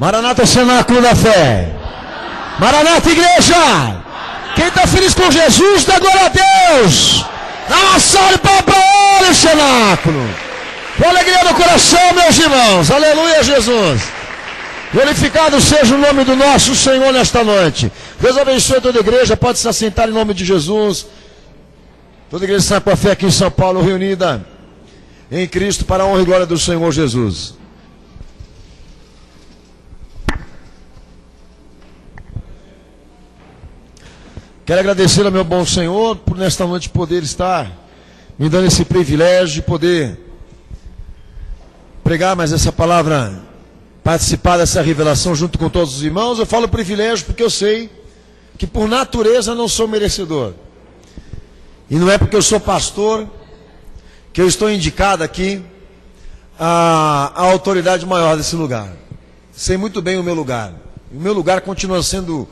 Maranata, Cenáculo da Fé. Maranata, igreja. Quem está feliz com Jesus, dá glória a Deus. Dá uma salva de palmas para ele, Cenáculo. Com alegria no coração, meus irmãos. Aleluia, Jesus. Glorificado seja o nome do nosso Senhor nesta noite. Deus abençoe toda a igreja. Pode se assentar em nome de Jesus. Toda a igreja está com a fé aqui em São Paulo, reunida em Cristo para a honra e glória do Senhor Jesus. Quero agradecer ao meu bom Senhor por nesta noite poder estar me dando esse privilégio de poder pregar mais essa palavra, participar dessa revelação junto com todos os irmãos. Eu falo privilégio porque eu sei que por natureza não sou merecedor. E não é porque eu sou pastor que eu estou indicado aqui a autoridade maior desse lugar. Sei muito bem o meu lugar. O meu lugar continua sendo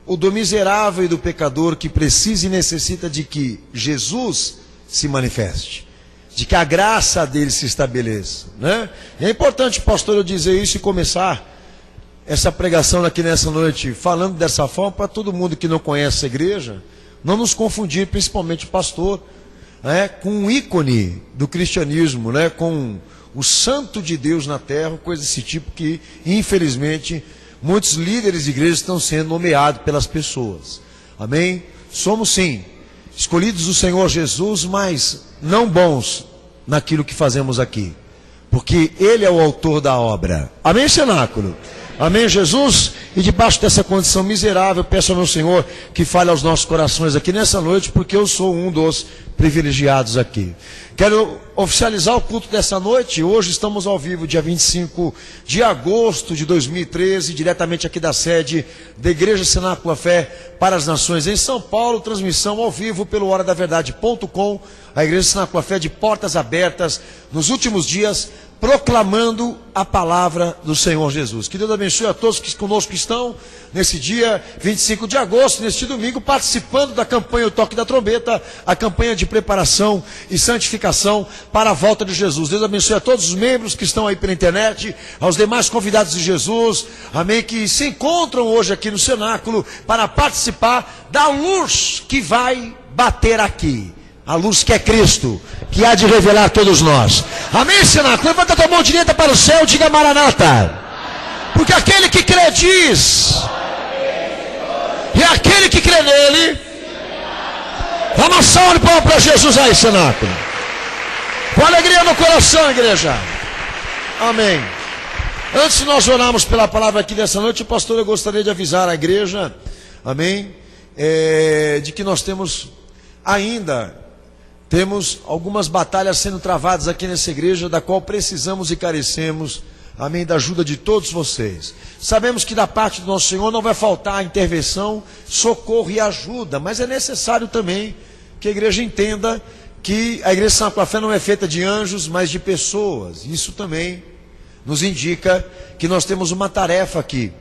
o do miserável e do pecador que precisa e necessita de que Jesus se manifeste, de que a graça dele se estabeleça, né? E é importante, pastor, eu dizer isso e começar essa pregação aqui nessa noite falando dessa forma para todo mundo que não conhece a igreja, não nos confundir, principalmente o pastor, né, com um ícone do cristianismo, né, com o santo de Deus na terra, coisa desse tipo que, infelizmente, muitos líderes de igreja estão sendo nomeados pelas pessoas. Amém? Somos sim escolhidos do Senhor Jesus, mas não bons naquilo que fazemos aqui, porque Ele é o autor da obra. Amém, Cenáculo? Amém, Jesus? E debaixo dessa condição miserável, peço ao meu Senhor que fale aos nossos corações aqui nessa noite, porque eu sou um dos privilegiados aqui. Quero oficializar o culto dessa noite. Hoje estamos ao vivo, dia 25 de agosto de 2013, diretamente aqui da sede da Igreja Cenáculo da Fé para as Nações em São Paulo, transmissão ao vivo pelo horadaverdade.com, a Igreja Cenáculo da Fé de portas abertas nos últimos dias, proclamando a palavra do Senhor Jesus. Que Deus abençoe a todos que conosco estão nesse dia 25 de agosto, neste domingo, participando da campanha O Toque da Trombeta, a campanha de preparação e santificação para a volta de Jesus. Deus abençoe a todos os membros que estão aí pela internet, aos demais convidados de Jesus, amém, que se encontram hoje aqui no cenáculo para participar da luz que vai bater aqui. A luz que é Cristo, que há de revelar a todos nós. Amém, cenáculo? Levanta a tua mão direita para o céu, diga Maranata. Porque aquele que crê diz, e aquele que crê nele, dá uma salva de palmas para Jesus aí, cenáculo. Com alegria no coração, igreja. Amém. Antes de nós orarmos pela palavra aqui dessa noite, pastor, eu gostaria de avisar a igreja, amém, de que nós temos algumas batalhas sendo travadas aqui nessa igreja, da qual precisamos e carecemos, amém, da ajuda de todos vocês. Sabemos que da parte do nosso Senhor não vai faltar intervenção, socorro e ajuda, mas é necessário também que a igreja entenda que a Igreja Cenáculo da Fé não é feita de anjos, mas de pessoas. Isso também nos indica que nós temos uma tarefa aqui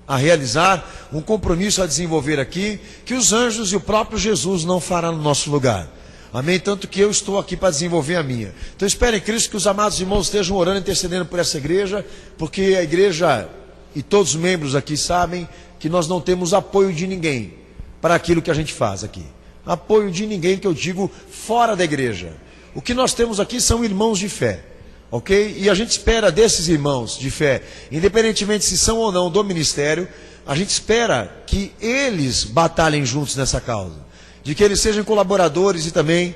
a realizar, um compromisso a desenvolver aqui, que os anjos e o próprio Jesus não farão no nosso lugar. Amém? Tanto que eu estou aqui para desenvolver a minha. Então espero em Cristo que os amados irmãos estejam orando e intercedendo por essa igreja, porque a igreja e todos os membros aqui sabem que nós não temos apoio de ninguém para aquilo que a gente faz aqui. Apoio de ninguém, que eu digo, fora da igreja. O que nós temos aqui são irmãos de fé, ok? E a gente espera desses irmãos de fé, independentemente se são ou não do ministério, a gente espera que eles batalhem juntos nessa causa, de que eles sejam colaboradores e também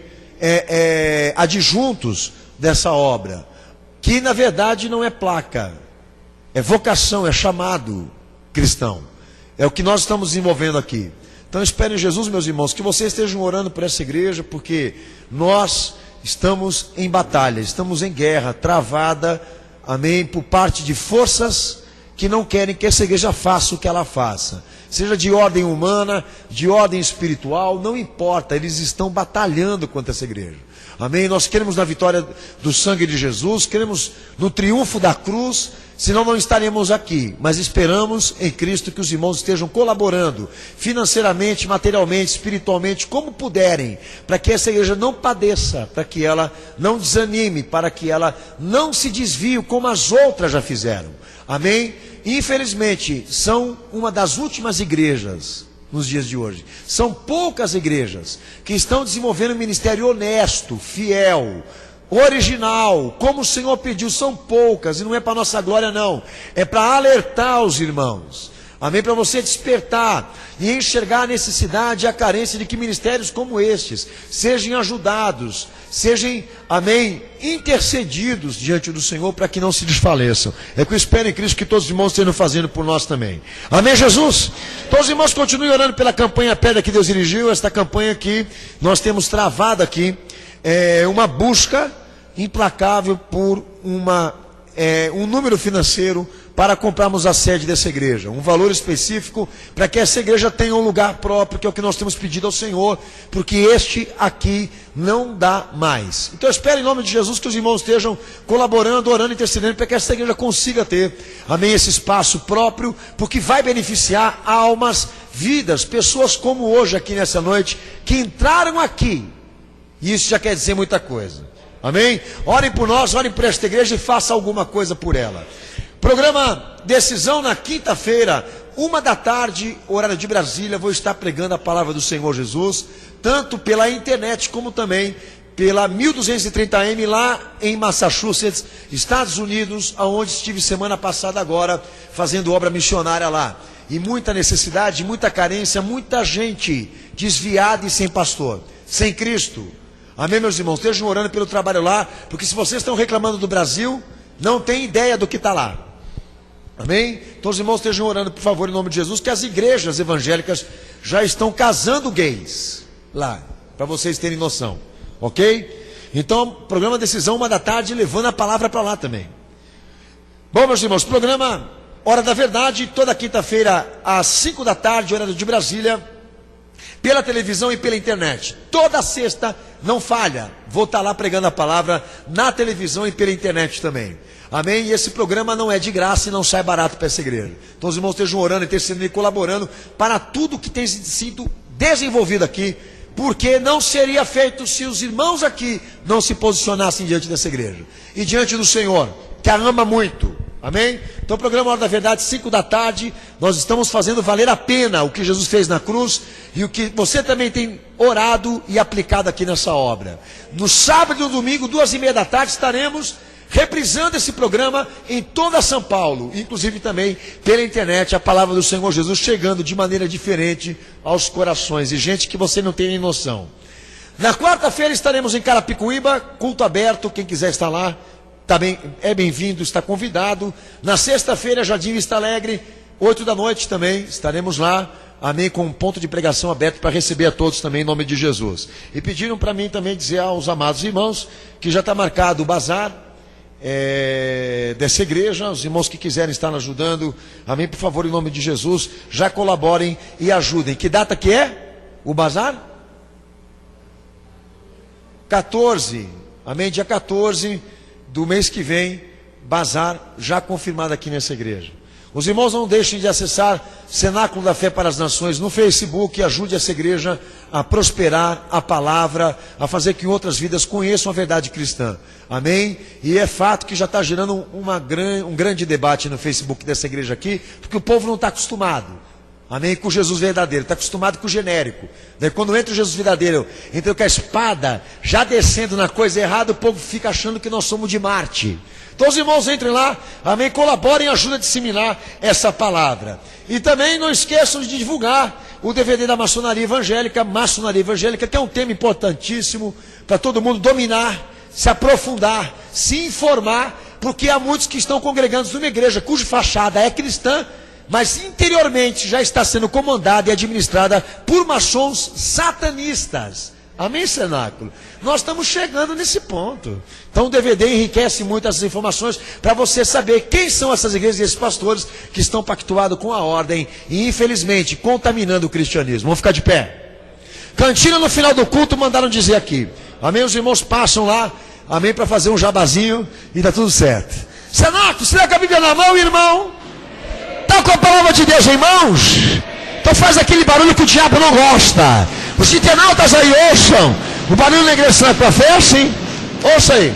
adjuntos dessa obra, que na verdade não é placa, é vocação, é chamado cristão. É o que nós estamos desenvolvendo aqui. Então espero em Jesus, meus irmãos, que vocês estejam orando por essa igreja, porque nós estamos em batalha, estamos em guerra, travada, amém, por parte de forças que não querem que essa igreja faça o que ela faça. Seja de ordem humana, de ordem espiritual, não importa, eles estão batalhando contra essa igreja. Amém? Nós queremos na vitória do sangue de Jesus, queremos no triunfo da cruz, senão não estaremos aqui. Mas esperamos em Cristo que os irmãos estejam colaborando financeiramente, materialmente, espiritualmente, como puderem, para que essa igreja não padeça, para que ela não desanime, para que ela não se desvie como as outras já fizeram. Amém? Infelizmente, são uma das últimas igrejas nos dias de hoje. São poucas igrejas que estão desenvolvendo um ministério honesto, fiel, original, como o Senhor pediu. São poucas, e não é para nossa glória não, é para alertar os irmãos. Amém? Para você despertar e enxergar a necessidade e a carência de que ministérios como estes sejam ajudados, sejam, amém, intercedidos diante do Senhor para que não se desfaleçam. É que eu espero em Cristo que todos os irmãos estejam fazendo por nós também. Amém, Jesus? Todos os irmãos continuem orando pela campanha Pedra que Deus dirigiu, esta campanha que nós temos travado aqui, uma busca implacável por um número financeiro para comprarmos a sede dessa igreja, um valor específico para que essa igreja tenha um lugar próprio, que é o que nós temos pedido ao Senhor, porque este aqui não dá mais. Então eu espero em nome de Jesus que os irmãos estejam colaborando, orando, intercedendo para que essa igreja consiga ter, amém, esse espaço próprio, porque vai beneficiar almas, vidas, pessoas como hoje aqui nessa noite, que entraram aqui, e isso já quer dizer muita coisa. Amém? Orem por nós, orem por esta igreja e façam alguma coisa por ela. Programa Decisão na quinta-feira, 13h, horário de Brasília. Vou estar pregando a palavra do Senhor Jesus, tanto pela internet como também pela 1230M lá em Massachusetts, Estados Unidos, aonde estive semana passada agora, fazendo obra missionária lá. E muita necessidade, muita carência, muita gente desviada e sem pastor, sem Cristo. Amém, meus irmãos? Estejam orando pelo trabalho lá, porque se vocês estão reclamando do Brasil, não tem ideia do que está lá. Amém? Então os irmãos estejam orando, por favor, em nome de Jesus, que as igrejas evangélicas já estão casando gays lá, para vocês terem noção. Ok? Então, programa Decisão, 13h, levando a palavra para lá também. Bom, meus irmãos, programa Hora da Verdade, toda quinta-feira, às 5h, horário de Brasília, pela televisão e pela internet. Toda sexta, não falha, vou estar lá pregando a palavra na televisão e pela internet também. Amém? E esse programa não é de graça e não sai barato para essa igreja. Então os irmãos estejam orando, intercedendo e colaborando para tudo que tem sido desenvolvido aqui, porque não seria feito se os irmãos aqui não se posicionassem diante dessa igreja e diante do Senhor, que a ama muito. Amém? Então o programa Hora da Verdade, 5h, nós estamos fazendo valer a pena o que Jesus fez na cruz e o que você também tem orado e aplicado aqui nessa obra. No sábado e no domingo, 14h30, estaremos reprisando esse programa em toda São Paulo, inclusive também pela internet, a palavra do Senhor Jesus chegando de maneira diferente aos corações, e gente que você não tem nem noção. Na quarta-feira estaremos em Carapicuíba, culto aberto, quem quiser estar lá, também é bem-vindo, está convidado. Na sexta-feira, Jardim Vista Alegre, 20h também, estaremos lá, amém, com um ponto de pregação aberto para receber a todos também em nome de Jesus. E pediram para mim também dizer aos amados irmãos que já está marcado o bazar dessa igreja. Os irmãos que quiserem estar ajudando, amém, por favor, em nome de Jesus, já colaborem e ajudem. Que data que é o bazar? 14, amém, dia 14 do mês que vem, bazar já confirmado aqui nessa igreja. Os irmãos não deixem de acessar Cenáculo da Fé para as Nações no Facebook, e ajude essa igreja a prosperar a palavra, a fazer que outras vidas conheçam a verdade cristã. Amém? E é fato que já está gerando um grande debate no Facebook dessa igreja aqui, porque o povo não está acostumado. Amém? Com Jesus verdadeiro, está acostumado com o genérico. Daí quando entra o Jesus verdadeiro, entra com a espada, já descendo na coisa errada, o povo fica achando que nós somos de Marte. Então os irmãos entrem lá, amém, colaborem e ajudem a disseminar essa palavra. E também não esqueçam de divulgar o DVD da Maçonaria Evangélica, que é um tema importantíssimo para todo mundo dominar, se aprofundar, se informar, porque há muitos que estão congregando numa igreja cuja fachada é cristã, mas interiormente já está sendo comandada e administrada por maçons satanistas. Amém, Cenáculo? Nós estamos chegando nesse ponto. Então o DVD enriquece muito essas informações para você saber quem são essas igrejas e esses pastores que estão pactuados com a ordem e infelizmente contaminando o cristianismo. Vamos ficar de pé. Cantina no final do culto mandaram dizer aqui Amém? Os irmãos passam lá, amém, para fazer um jabazinho e está tudo certo. Senato, você está com a Bíblia na mão, irmão? Está com a palavra de Deus em mãos? Então faz aquele barulho que o diabo não gosta. Os internautas aí ouçam. O barulho na igreja Senato para fé, sim? Ouça aí.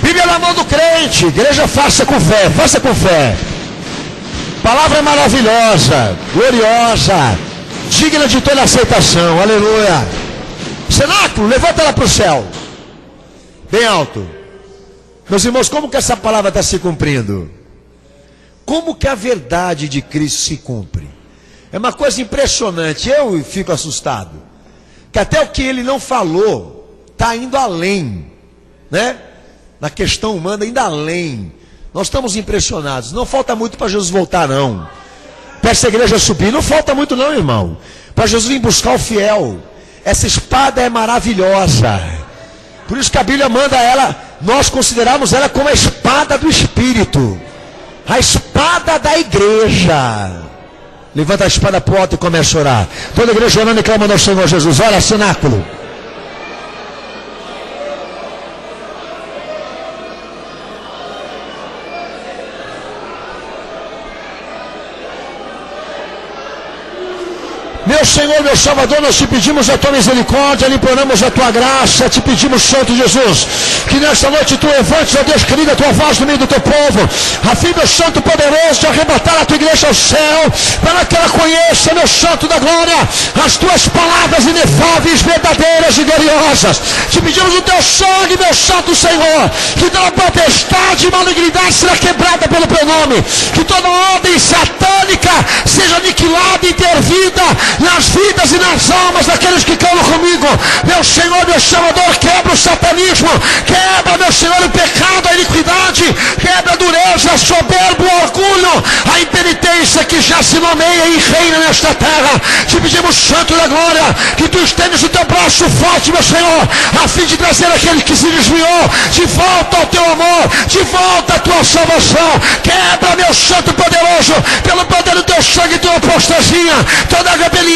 Bíblia na mão do crente. Igreja, faça com fé, faça com fé. Palavra maravilhosa, gloriosa, digna de toda aceitação. Aleluia. Cenáculo, levanta ela para o céu. Bem alto. Meus irmãos, como que essa palavra está se cumprindo? Como que a verdade de Cristo se cumpre? É uma coisa impressionante. Eu fico assustado. Que até o que ele não falou está indo além, né? Na questão humana, ainda além. Nós estamos impressionados. Não falta muito para Jesus voltar, não. Para essa igreja subir, não falta muito não, irmão. Para Jesus vir buscar o fiel. Essa espada é maravilhosa. Por isso que a Bíblia manda ela, nós consideramos ela como a espada do Espírito. A espada da igreja. Levanta a espada para o alto e começa a orar. Toda a igreja orando e clamando ao Senhor Jesus. Olha, cenáculo. Meu Senhor, meu Salvador, nós te pedimos a tua misericórdia, imploramos a tua graça, te pedimos, Santo Jesus, que nesta noite tu levantes, ó Deus querido, a tua voz no meio do teu povo, a fim, meu Santo poderoso, de arrebatar a tua igreja ao céu, para que ela conheça, meu Santo da glória, as tuas palavras inefáveis, verdadeiras e gloriosas. Te pedimos o teu sangue, meu Santo Senhor, que toda potestade e malignidade será quebrada pelo teu nome, que toda ordem satânica seja aniquilada e intervida nas vidas e nas almas daqueles que clamam comigo. Meu Senhor, meu Salvador, quebra o satanismo, quebra, meu Senhor, o pecado, a iniquidade, quebra a dureza, a soberba, o orgulho, a impenitência que já se nomeia e reina nesta terra. Te pedimos, Santo da glória, que tu estendas o teu braço forte, meu Senhor, a fim de trazer aquele que se desviou de volta ao teu amor, de volta à tua salvação. Quebra, meu Santo poderoso, pelo poder do teu sangue e tua apostasia, toda a rebelião,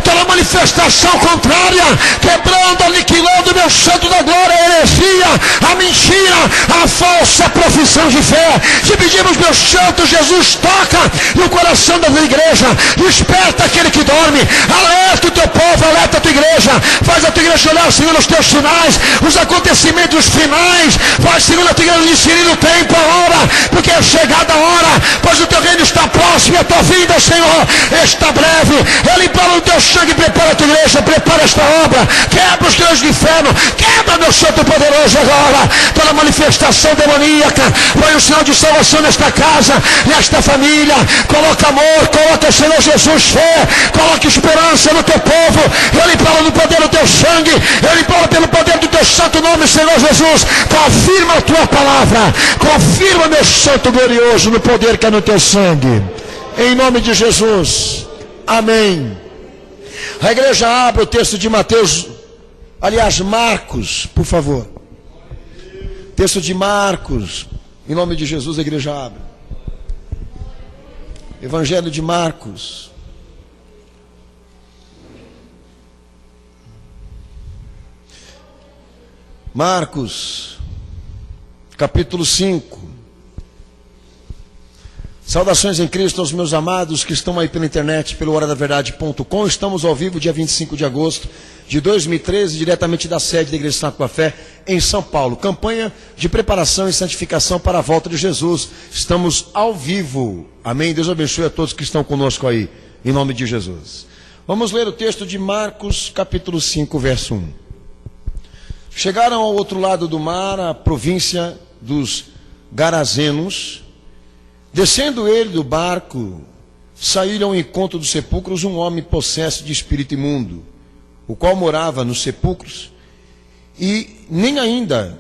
toda manifestação contrária, quebrando, aniquilando, meu Santo da glória, a heresia, a mentira, a falsa profissão de fé. Te pedimos, meu Santo Jesus, toca no coração da tua igreja, desperta aquele que dorme, alerta o teu povo, alerta a tua igreja, faz a tua igreja olhar, Senhor, os teus sinais, os acontecimentos finais, faz, Senhor, a tua igreja inserir o tempo, a hora, porque é chegada a hora, pois o teu reino está próximo e a tua vinda, Senhor, está breve. Ele para o teu sangue, prepara a tua igreja, prepara esta obra, quebra os grandes do inferno, quebra, meu Santo poderoso, agora toda manifestação demoníaca, põe o sinal de salvação nesta casa, nesta família, coloca amor, coloca, Senhor Jesus, fé, coloca esperança no teu povo. Ele para no poder do teu sangue, ele para pelo poder do teu santo nome, Senhor Jesus, confirma a tua palavra, confirma, meu Santo glorioso, no poder que é no teu sangue, em nome de Jesus. Amém. A igreja abre o texto de Mateus, aliás, Marcos, por favor. Texto de Marcos, em nome de Jesus, a igreja abre. Evangelho de Marcos. Marcos, capítulo 5. Saudações em Cristo aos meus amados que estão aí pela internet, pelo horadaverdade.com. Estamos ao vivo dia 25 de agosto de 2013, diretamente da sede da Igreja Senato com a Fé, em São Paulo. Campanha de preparação e santificação para a volta de Jesus. Estamos ao vivo. Amém? Deus abençoe a todos que estão conosco aí, em nome de Jesus. Vamos ler o texto de Marcos, capítulo 5, verso 1. Chegaram ao outro lado do mar, a província dos Garazenos. Descendo ele do barco, saíram ao encontro dos sepulcros um homem possesso de espírito imundo, o qual morava nos sepulcros, e nem ainda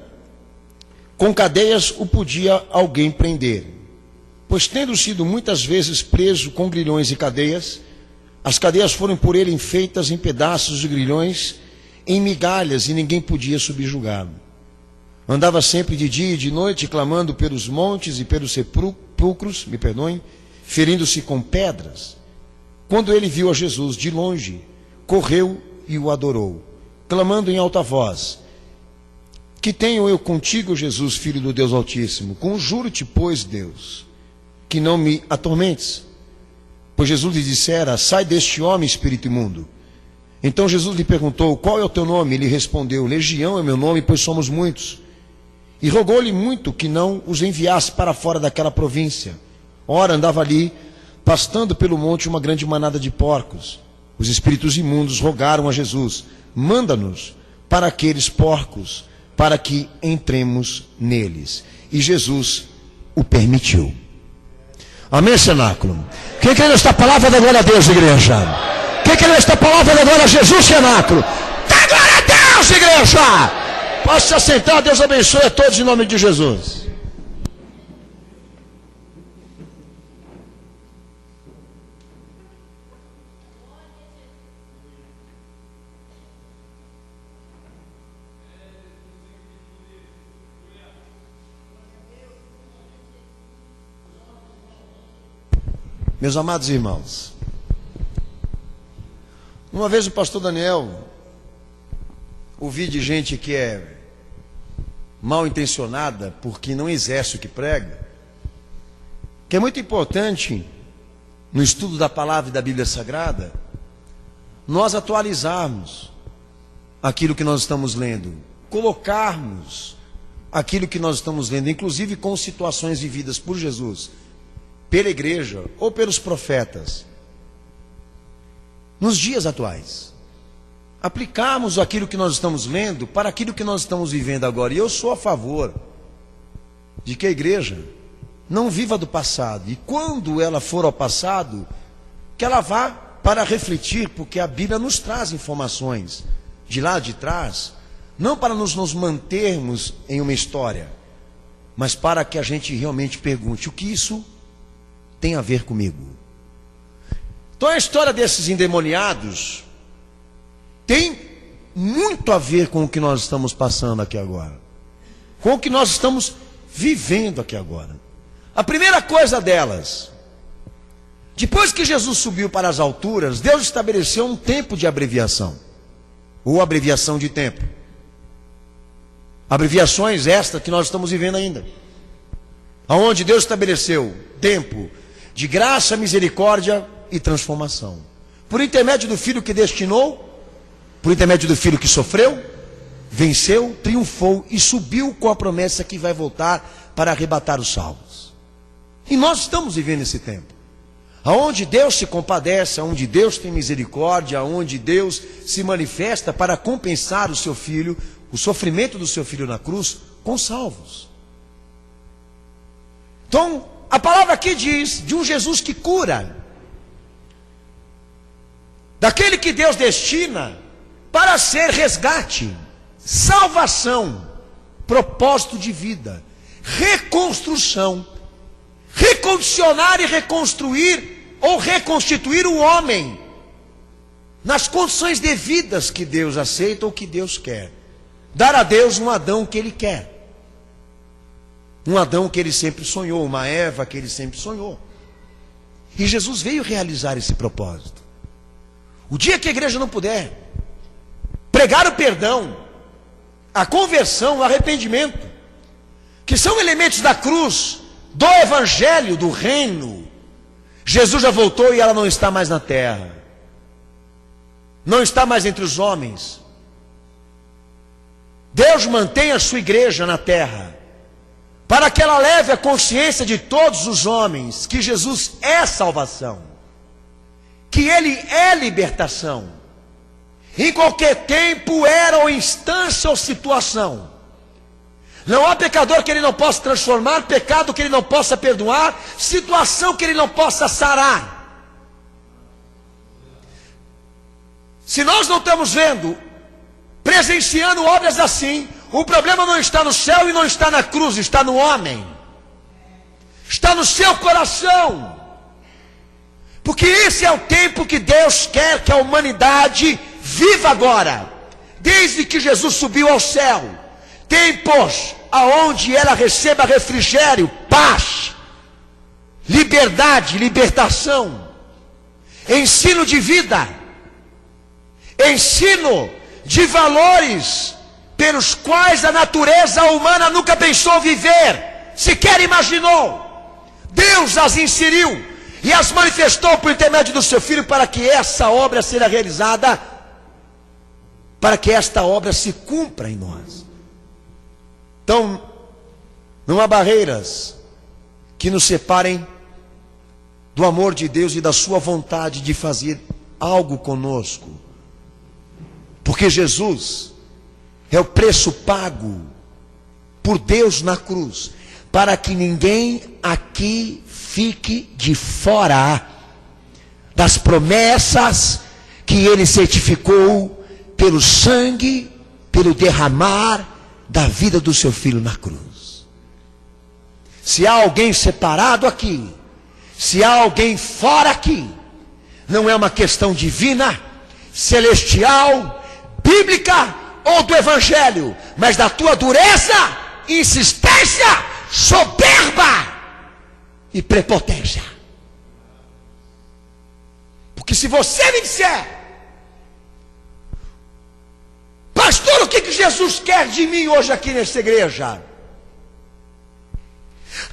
com cadeias o podia alguém prender, pois tendo sido muitas vezes preso com grilhões e cadeias, as cadeias foram por ele enfeitas em pedaços de grilhões, em migalhas, e ninguém podia subjugá-lo. Andava sempre de dia e de noite, clamando pelos montes e pelos sepulcros, ferindo-se com pedras. Quando ele viu a Jesus de longe, correu e o adorou, clamando em alta voz: que tenho eu contigo, Jesus, Filho do Deus Altíssimo? Conjuro-te, pois, Deus, que não me atormentes. Pois Jesus lhe dissera: sai deste homem, espírito imundo. Então Jesus lhe perguntou: qual é o teu nome? Ele respondeu: Legião é meu nome, pois somos muitos. E rogou-lhe muito que não os enviasse para fora daquela província. Ora, andava ali, pastando pelo monte, uma grande manada de porcos. Os espíritos imundos rogaram a Jesus: manda-nos para aqueles porcos, para que entremos neles. E Jesus o permitiu. Amém, cenáculo? Quem crê nesta palavra, dá glória a Deus, igreja. Quem crê nesta palavra, dá glória a Jesus, cenáculo. Dá glória a Deus, igreja. Posso se assentar, Deus abençoe a todos em nome de Jesus. Meus amados irmãos, uma vez o pastor Daniel, ouvi de gente que é mal intencionada porque não exerce o que prega, que é muito importante no estudo da palavra e da Bíblia Sagrada nós atualizarmos aquilo que nós estamos lendo, colocarmos aquilo que nós estamos lendo, inclusive com situações vividas por Jesus, pela igreja ou pelos profetas, nos dias atuais. Aplicarmos aquilo que nós estamos lendo para aquilo que nós estamos vivendo agora. E eu sou a favor de que a igreja não viva do passado. E quando ela for ao passado, que ela vá para refletir, porque a Bíblia nos traz informações de lá de trás, não para nos mantermos em uma história, mas para que a gente realmente pergunte: o que isso tem a ver comigo? Então a história desses endemoniados tem muito a ver com o que nós estamos passando aqui agora, com o que nós estamos vivendo aqui agora. A primeira coisa delas, depois que Jesus subiu para as alturas, Deus estabeleceu um tempo de abreviação, ou abreviação de tempo. Abreviações estas que nós estamos vivendo ainda, aonde Deus estabeleceu tempo de graça, misericórdia e transformação, por intermédio do Filho que destinou, por intermédio do Filho que sofreu, venceu, triunfou e subiu com a promessa que vai voltar para arrebatar os salvos. E nós estamos vivendo esse tempo, aonde Deus se compadece, aonde Deus tem misericórdia, aonde Deus se manifesta para compensar o seu Filho, o sofrimento do seu Filho na cruz, com salvos. Então, a palavra aqui diz de um Jesus que cura, daquele que Deus destina para ser resgate, salvação, propósito de vida, reconstrução, recondicionar e reconstruir ou reconstituir o homem nas condições devidas que Deus aceita ou que Deus quer. Dar a Deus um Adão que Ele quer. Um Adão que Ele sempre sonhou, uma Eva que Ele sempre sonhou. E Jesus veio realizar esse propósito. O dia que a igreja não puder pregar o perdão, a conversão, o arrependimento, que são elementos da cruz, do evangelho, do reino, Jesus já voltou e ela não está mais na terra, não está mais entre os homens. Deus mantém a sua igreja na terra, para que ela leve a consciência de todos os homens que Jesus é salvação, que Ele é libertação, em qualquer tempo, era ou instância ou situação. Não há pecador que Ele não possa transformar, pecado que Ele não possa perdoar, situação que Ele não possa sarar. Se nós não estamos vendo, presenciando obras assim, o problema não está no céu e não está na cruz, está no homem, está no seu coração. Porque esse é o tempo que Deus quer que a humanidade viva agora, desde que Jesus subiu ao céu. Tempos aonde ela receba refrigério, paz, liberdade, libertação, ensino de vida, ensino de valores pelos quais a natureza humana nunca pensou viver, sequer imaginou. Deus as inseriu e as manifestou por intermédio do seu Filho para que essa obra seja realizada, para que esta obra se cumpra em nós. Então, não há barreiras que nos separem do amor de Deus e da sua vontade de fazer algo conosco. Porque Jesus é o preço pago por Deus na cruz, para que ninguém aqui fique de fora das promessas que Ele certificou pelo sangue, pelo derramar da vida do seu Filho na cruz. Se há alguém separado aqui, se há alguém fora aqui, não é uma questão divina, celestial, bíblica ou do evangelho, mas da tua dureza, insistência, soberba e prepotência. Porque se você me disser, pastor, o que Jesus quer de mim hoje aqui nessa igreja?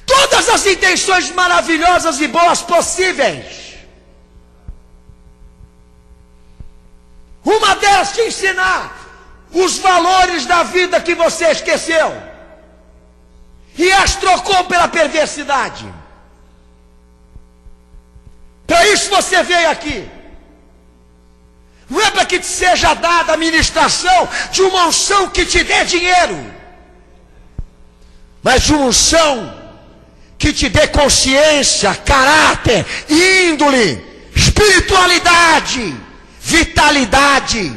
Todas as intenções maravilhosas e boas possíveis. Uma delas te ensinar os valores da vida que você esqueceu e as trocou pela perversidade. Para isso você veio aqui. Não é para que te seja dada a ministração de uma unção que te dê dinheiro, mas de uma unção que te dê consciência, caráter, índole, espiritualidade, vitalidade.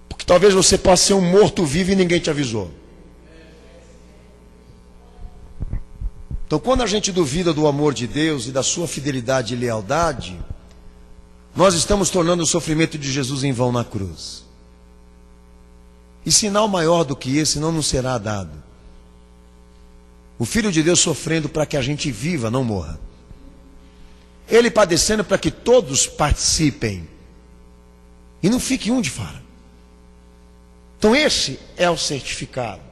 Porque talvez você possa ser um morto-vivo e ninguém te avisou. Então, quando a gente duvida do amor de Deus e da sua fidelidade e lealdade, nós estamos tornando o sofrimento de Jesus em vão na cruz. E sinal maior do que esse não nos será dado. O Filho de Deus sofrendo para que a gente viva, não morra. Ele padecendo para que todos participem. E não fique um de fora. Então esse é o certificado.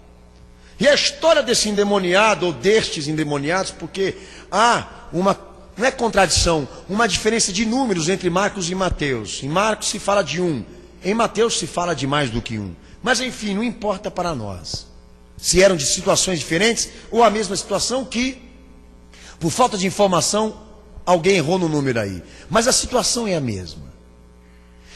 E a história desse endemoniado, ou destes endemoniados, porque há uma, não é contradição, uma diferença de números entre Marcos e Mateus. Em Marcos se fala de um, em Mateus se fala de mais do que um. Mas enfim, não importa para nós. Se eram de situações diferentes, ou a mesma situação que, por falta de informação, alguém errou no número aí. Mas a situação é a mesma.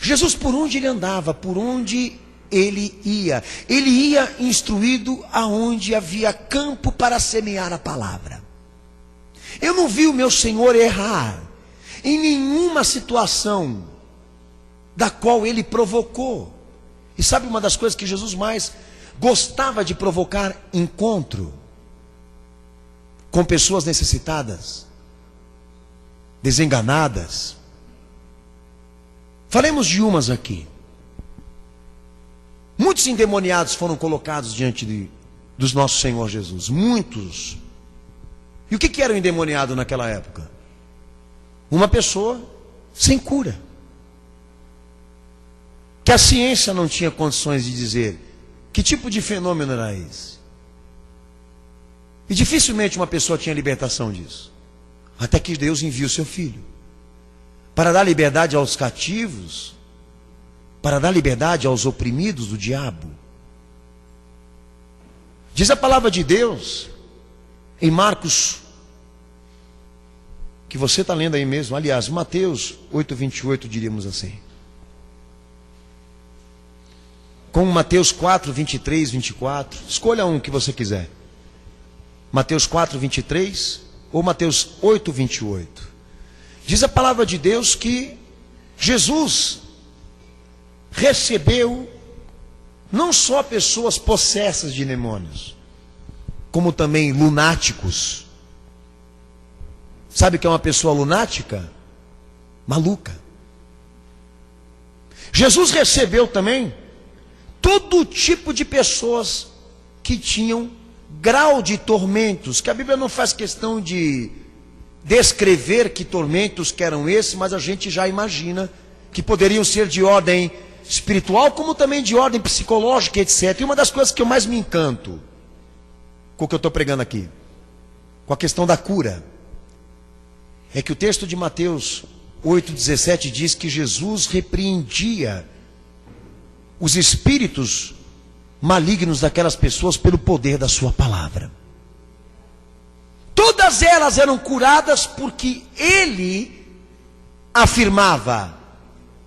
Jesus, por onde ele andava, por onde ele ia instruído aonde havia campo para semear a palavra. Eu não vi o meu Senhor errar em nenhuma situação da qual ele provocou. E sabe uma das coisas que Jesus mais gostava de provocar? Encontro com pessoas necessitadas, desenganadas. Falemos de umas aqui. Muitos endemoniados foram colocados diante do nosso Senhor Jesus. Muitos. E o que era o endemoniado naquela época? Uma pessoa sem cura. Que a ciência não tinha condições de dizer que tipo de fenômeno era esse. E dificilmente uma pessoa tinha libertação disso. Até que Deus envia o seu Filho. Para dar liberdade aos cativos, para dar liberdade aos oprimidos do diabo. Diz a palavra de Deus, em Marcos, que você está lendo aí mesmo, aliás, Mateus 8:28, diríamos assim. Com Mateus 4, 23, 24, escolha um que você quiser. Mateus 4, 23 ou Mateus 8, 28. Diz a palavra de Deus que Jesus recebeu não só pessoas possessas de demônios, como também lunáticos. Sabe o que é uma pessoa lunática? Maluca. Jesus recebeu também todo tipo de pessoas que tinham grau de tormentos, que a Bíblia não faz questão de descrever que tormentos que eram esses, mas a gente já imagina que poderiam ser de ordem espiritual, como também de ordem psicológica, etc. E uma das coisas que eu mais me encanto com o que eu estou pregando aqui, com a questão da cura, é que o texto de Mateus 8,17 diz que Jesus repreendia os espíritos malignos daquelas pessoas pelo poder da sua palavra. Todas elas eram curadas porque ele afirmava,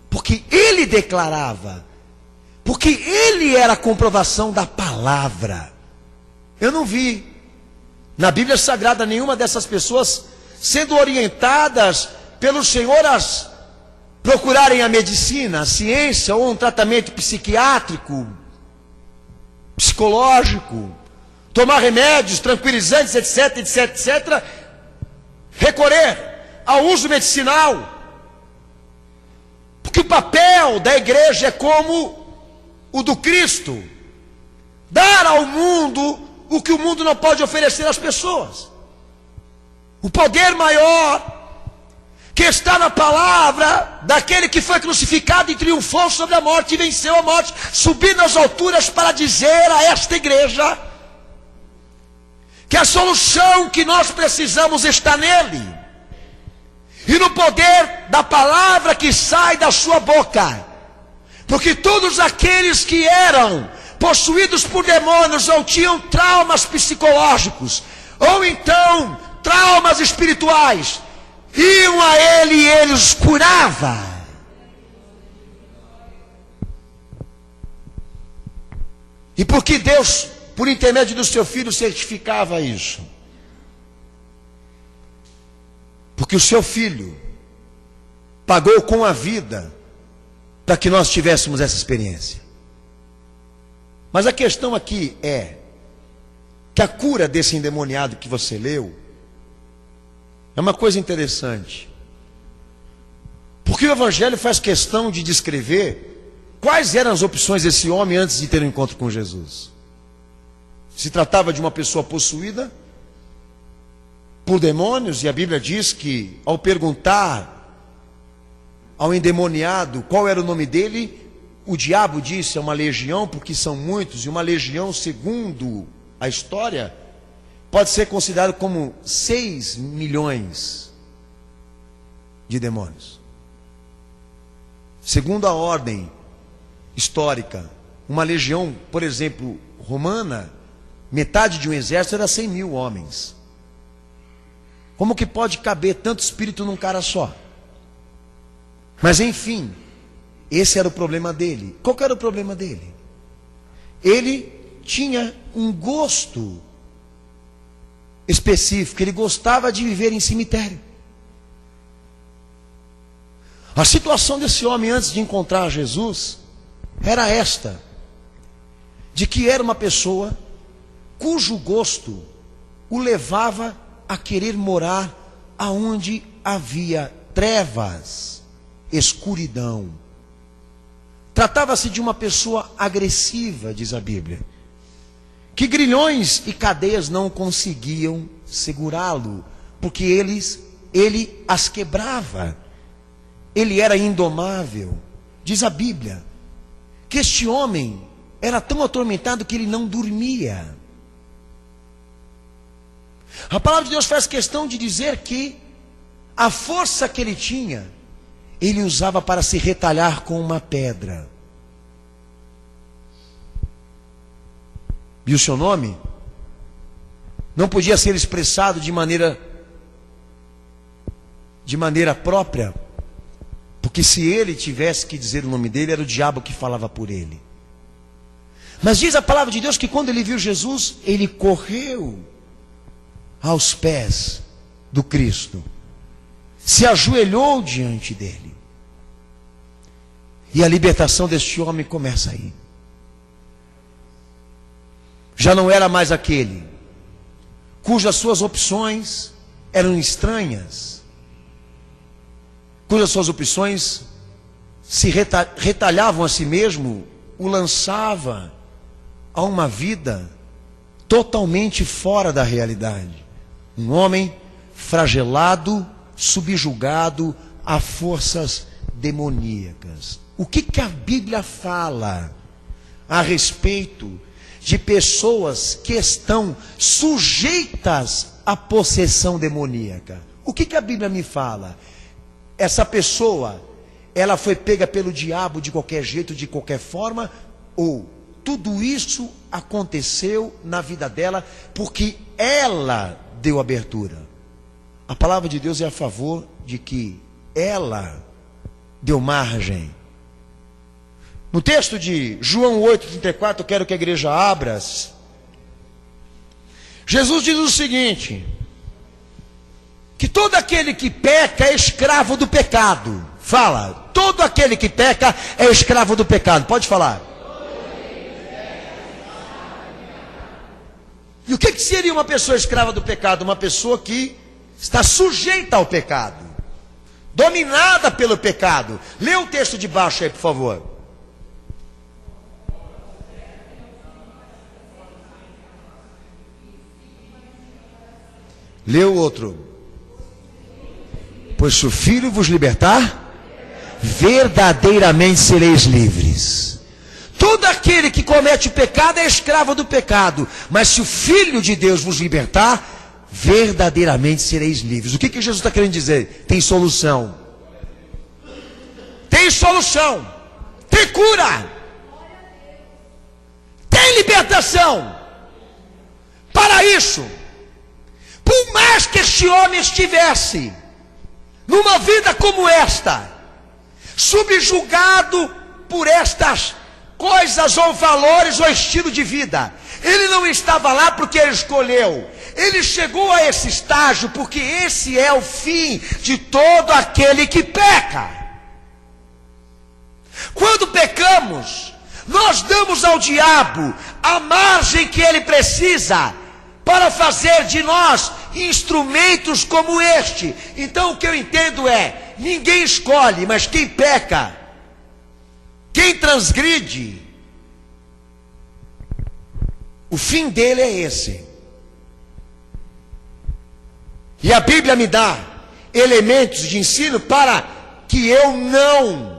porque ele declarava, porque ele era a comprovação da palavra. Eu não vi na Bíblia Sagrada nenhuma dessas pessoas sendo orientadas pelo Senhor a procurarem a medicina, a ciência ou um tratamento psiquiátrico, psicológico, tomar remédios, tranquilizantes, etc, etc, etc, recorrer ao uso medicinal. Porque o papel da igreja é como o do Cristo, dar ao mundo o que o mundo não pode oferecer às pessoas. O poder maior que está na palavra daquele que foi crucificado e triunfou sobre a morte e venceu a morte, subindo às alturas para dizer a esta igreja que a solução que nós precisamos está nele e no poder da palavra que sai da sua boca. Porque todos aqueles que eram possuídos por demônios ou tinham traumas psicológicos ou então traumas espirituais, iam a ele e ele os curava. E por que Deus, por intermédio do seu Filho, certificava isso? Porque o seu Filho pagou com a vida para que nós tivéssemos essa experiência. Mas a questão aqui é que a cura desse endemoniado que você leu é uma coisa interessante, porque o Evangelho faz questão de descrever quais eram as opções desse homem antes de ter um encontro com Jesus. Se tratava de uma pessoa possuída por demônios, e a Bíblia diz que ao perguntar ao endemoniado qual era o nome dele, o diabo disse: é uma legião, porque são muitos, e uma legião, segundo a história, pode ser considerado como 6 milhões de demônios. Segundo a ordem histórica, uma legião, por exemplo, romana, metade de um exército era 100 mil homens. Como que pode caber tanto espírito num cara só? Mas enfim, esse era o problema dele. Qual que era o problema dele? Ele tinha um gosto específico, ele gostava de viver em cemitério. A situação desse homem antes de encontrar Jesus era esta, de que era uma pessoa cujo gosto o levava a querer morar aonde havia trevas, escuridão. Tratava-se de uma pessoa agressiva, diz a Bíblia, que grilhões e cadeias não conseguiam segurá-lo, porque ele as quebrava. Ele era indomável. Diz a Bíblia que este homem era tão atormentado que ele não dormia. A palavra de Deus faz questão de dizer que a força que ele tinha, ele usava para se retalhar com uma pedra. E o seu nome não podia ser expressado de maneira própria, porque se ele tivesse que dizer o nome dele, era o diabo que falava por ele. Mas diz a palavra de Deus que quando ele viu Jesus, ele correu aos pés do Cristo, se ajoelhou diante dele, e a libertação deste homem começa aí. Já não era mais aquele cujas suas opções eram estranhas, cujas suas opções se retalhavam a si mesmo, o lançava a uma vida totalmente fora da realidade. Um homem fragelado, subjugado a forças demoníacas. O que a Bíblia fala a respeito de pessoas que estão sujeitas à possessão demoníaca? O que a Bíblia me fala? Essa pessoa, ela foi pega pelo diabo de qualquer jeito, de qualquer forma, ou tudo isso aconteceu na vida dela porque ela deu abertura? A palavra de Deus é a favor de que ela deu margem. No texto de João 8,34, eu quero que a igreja abra. Jesus diz o seguinte: que todo aquele que peca é escravo do pecado. Fala, todo aquele que peca é escravo do pecado. Pode falar. E o que seria uma pessoa escrava do pecado? Uma pessoa que está sujeita ao pecado, dominada pelo pecado. Lê o texto de baixo aí, por favor. Lê o outro. Pois se o Filho vos libertar, verdadeiramente sereis livres. Todo aquele que comete o pecado é escravo do pecado, mas se o Filho de Deus vos libertar, verdadeiramente sereis livres. O que Jesus está querendo dizer? Tem solução. Tem solução. Tem cura. Tem libertação. Para isso, por mais que este homem estivesse numa vida como esta, subjugado por estas coisas ou valores ou estilo de vida, ele não estava lá porque ele escolheu. Ele chegou a esse estágio porque esse é o fim de todo aquele que peca. Quando pecamos, nós damos ao diabo a margem que ele precisa para fazer de nós instrumentos como este. Então o que eu entendo é, ninguém escolhe, mas quem peca, quem transgride, o fim dele é esse. E a Bíblia me dá elementos de ensino para que eu não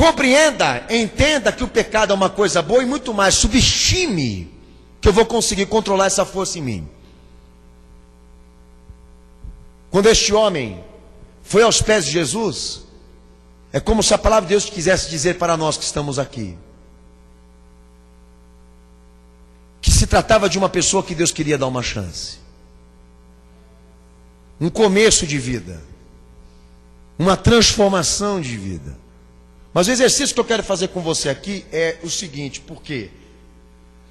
compreenda, entenda que o pecado é uma coisa boa e muito mais, subestime que eu vou conseguir controlar essa força em mim. Quando este homem foi aos pés de Jesus, é como se a palavra de Deus quisesse dizer para nós que estamos aqui, que se tratava de uma pessoa que Deus queria dar uma chance, um começo de vida, uma transformação de vida. Mas o exercício que eu quero fazer com você aqui é o seguinte: porque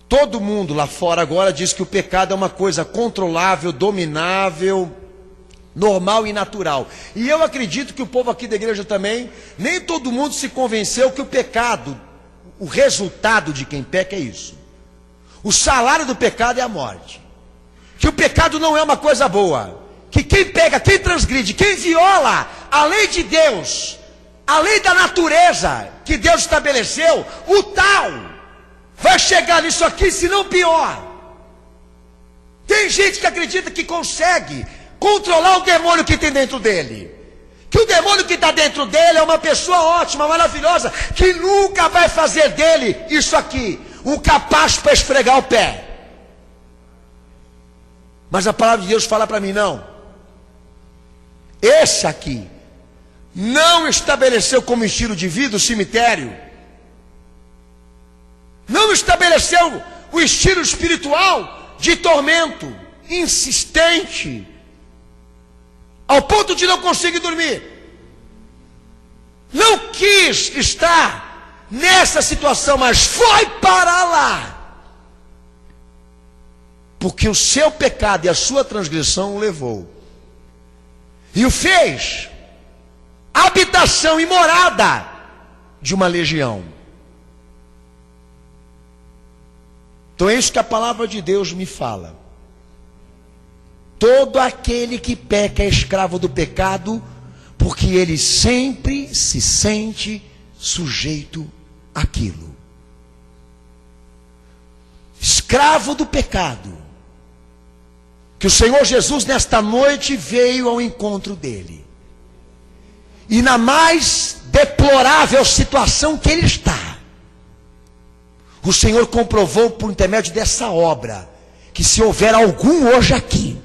todo mundo lá fora agora diz que o pecado é uma coisa controlável, dominável, normal e natural. E eu acredito que o povo aqui da igreja também, nem todo mundo se convenceu que o pecado, o resultado de quem peca é isso. O salário do pecado é a morte. Que o pecado não é uma coisa boa. Que quem pega, quem transgride, quem viola a lei de Deus, a lei da natureza que Deus estabeleceu, o tal vai chegar nisso aqui, se não pior. Tem gente que acredita que consegue controlar o demônio que tem dentro dele. Que o demônio que está dentro dele é uma pessoa ótima, maravilhosa, que nunca vai fazer dele isso aqui, o capaz para esfregar o pé. Mas a palavra de Deus fala para mim, não. Esse aqui não estabeleceu como estilo de vida o cemitério. Não estabeleceu o estilo espiritual de tormento, insistente, ao ponto de não conseguir dormir. Não quis estar nessa situação, mas foi para lá. Porque o seu pecado e a sua transgressão o levou. E o fez habitação e morada de uma legião. Então é isso que a palavra de Deus me fala. Todo aquele que peca é escravo do pecado, porque ele sempre se sente sujeito àquilo. Escravo do pecado. Que o Senhor Jesus nesta noite veio ao encontro dele. e na mais deplorável situação que ele está, o Senhor comprovou por intermédio dessa obra, que se houver algum hoje aqui,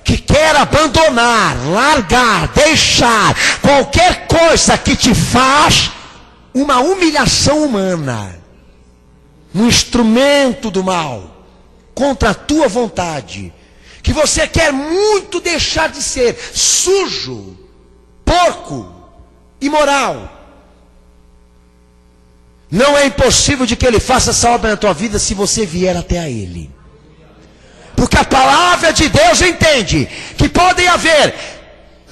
que quer abandonar, largar, deixar qualquer coisa que te faz uma humilhação humana, um instrumento do mal, contra a tua vontade, que você quer muito deixar de ser sujo, porco, imoral, não é impossível de que ele faça essa obra na tua vida se você vier até a ele. Porque a palavra de Deus entende que podem haver